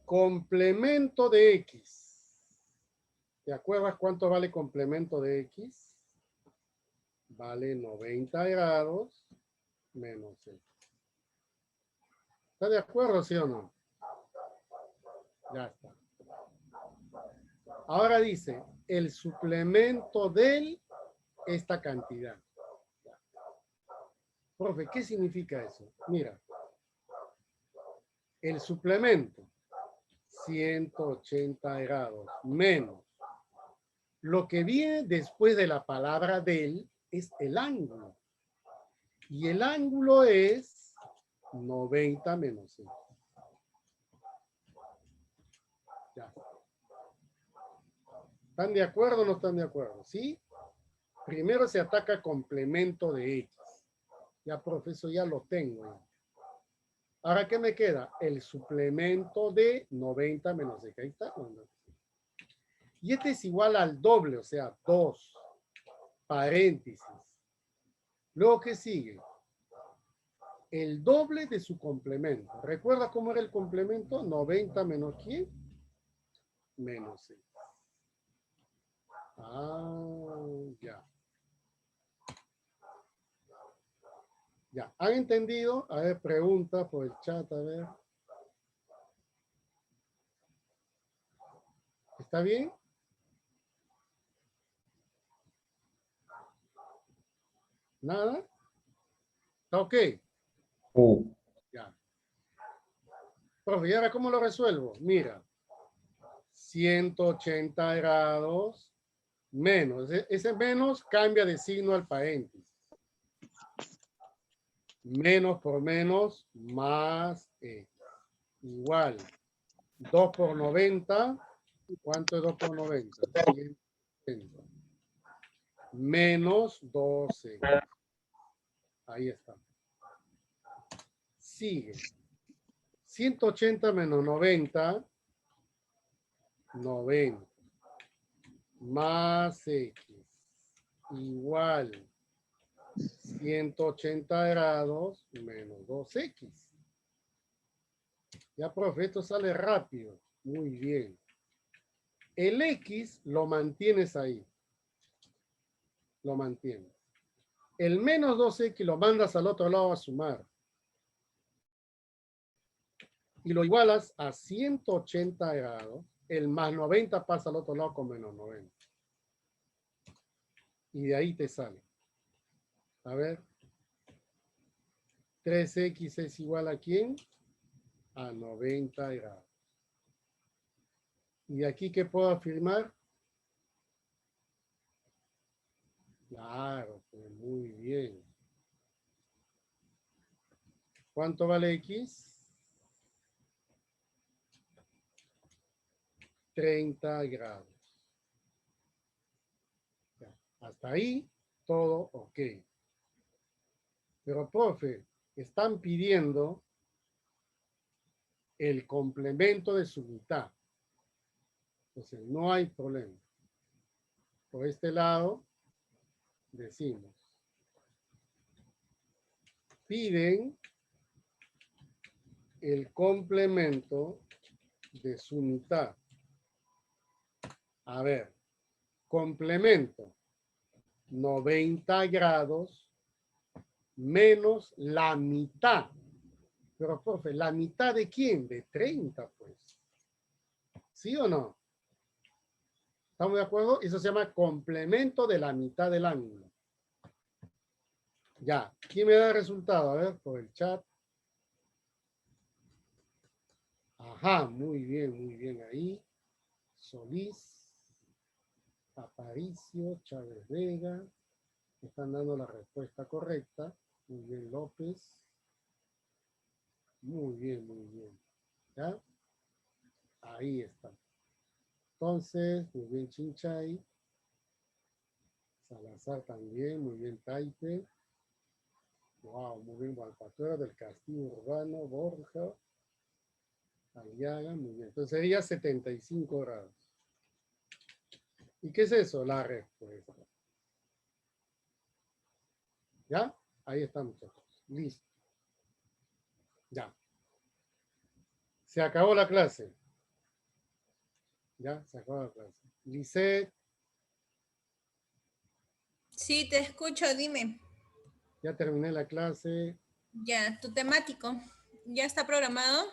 Complemento de X. ¿Te acuerdas cuánto vale complemento de X? Vale 90 grados menos X. ¿Está de acuerdo, sí o no? Ya está. Ahora dice, el suplemento de esta cantidad. Profe, ¿qué significa eso? Mira, el suplemento, 180 grados, menos. Lo que viene después de la palabra del es el ángulo. Y el ángulo es 90 menos X. Ya. ¿Están de acuerdo o no están de acuerdo? ¿Sí? Primero se ataca complemento de X. Ya, profesor, ya lo tengo. Ahora, ¿qué me queda? El suplemento de 90 menos X. Ahí está. Y este es igual al doble, o sea, 2. Paréntesis. Luego, ¿qué sigue? El doble de su complemento. ¿Recuerda cómo era el complemento? 90 menos ¿quién? Menos X. Ya. Ya. ¿Han entendido? A ver, pregunta por el chat, a ver. ¿Está bien? ¿Nada? ¿Está ok? Ya. Profe, ¿y ahora cómo lo resuelvo? Mira, 180 grados menos. Ese menos cambia de signo al paréntesis. Menos por menos, más X. Igual. 2 por 90. ¿Cuánto es 2 por 90? 180. Menos 12. Ahí está. Sigue. 180 menos 90. 90. Más X. Igual. 180 grados menos 2X. Ya, profe, esto sale rápido. Muy bien. El X lo mantienes ahí. Lo mantienes. El menos 2X lo mandas al otro lado a sumar. Y lo igualas a 180 grados. El más 90 pasa al otro lado con menos 90. Y de ahí te sale. A ver. 3X es igual a ¿quién? A 90 grados. ¿Y aquí qué puedo afirmar? Claro, pues muy bien. ¿Cuánto vale X? 30 grados. Ya, hasta ahí, todo ok. Pero, profe, están pidiendo el complemento de su mitad. Entonces, no hay problema. Por este lado, decimos, piden el complemento de su mitad. A ver, complemento, 90 grados menos la mitad. Pero, profe, ¿la mitad de quién? De 30, pues. ¿Sí o no? ¿Estamos de acuerdo? Eso se llama complemento de la mitad del ángulo. Ya. ¿Quién me da el resultado? A ver, por el chat. Ajá, muy bien ahí. Solís, Aparicio, Chávez Vega. Están dando la respuesta correcta. Muy bien, López. Muy bien. ¿Ya? Ahí está. Entonces, muy bien, Chinchay. Salazar también, muy bien, Taipe. Wow, muy bien, Valpatuera del Castillo Urbano, Borja. Aliaga, muy bien. Entonces sería 75 grados. ¿Y qué es eso? La respuesta. ¿Ya? Ahí están, muchachos. Listo. Ya. Se acabó la clase. Ya, se acabó la clase. Lisette. Sí, te escucho, dime. Ya terminé la clase. Ya, tu temático. ¿Ya está programado?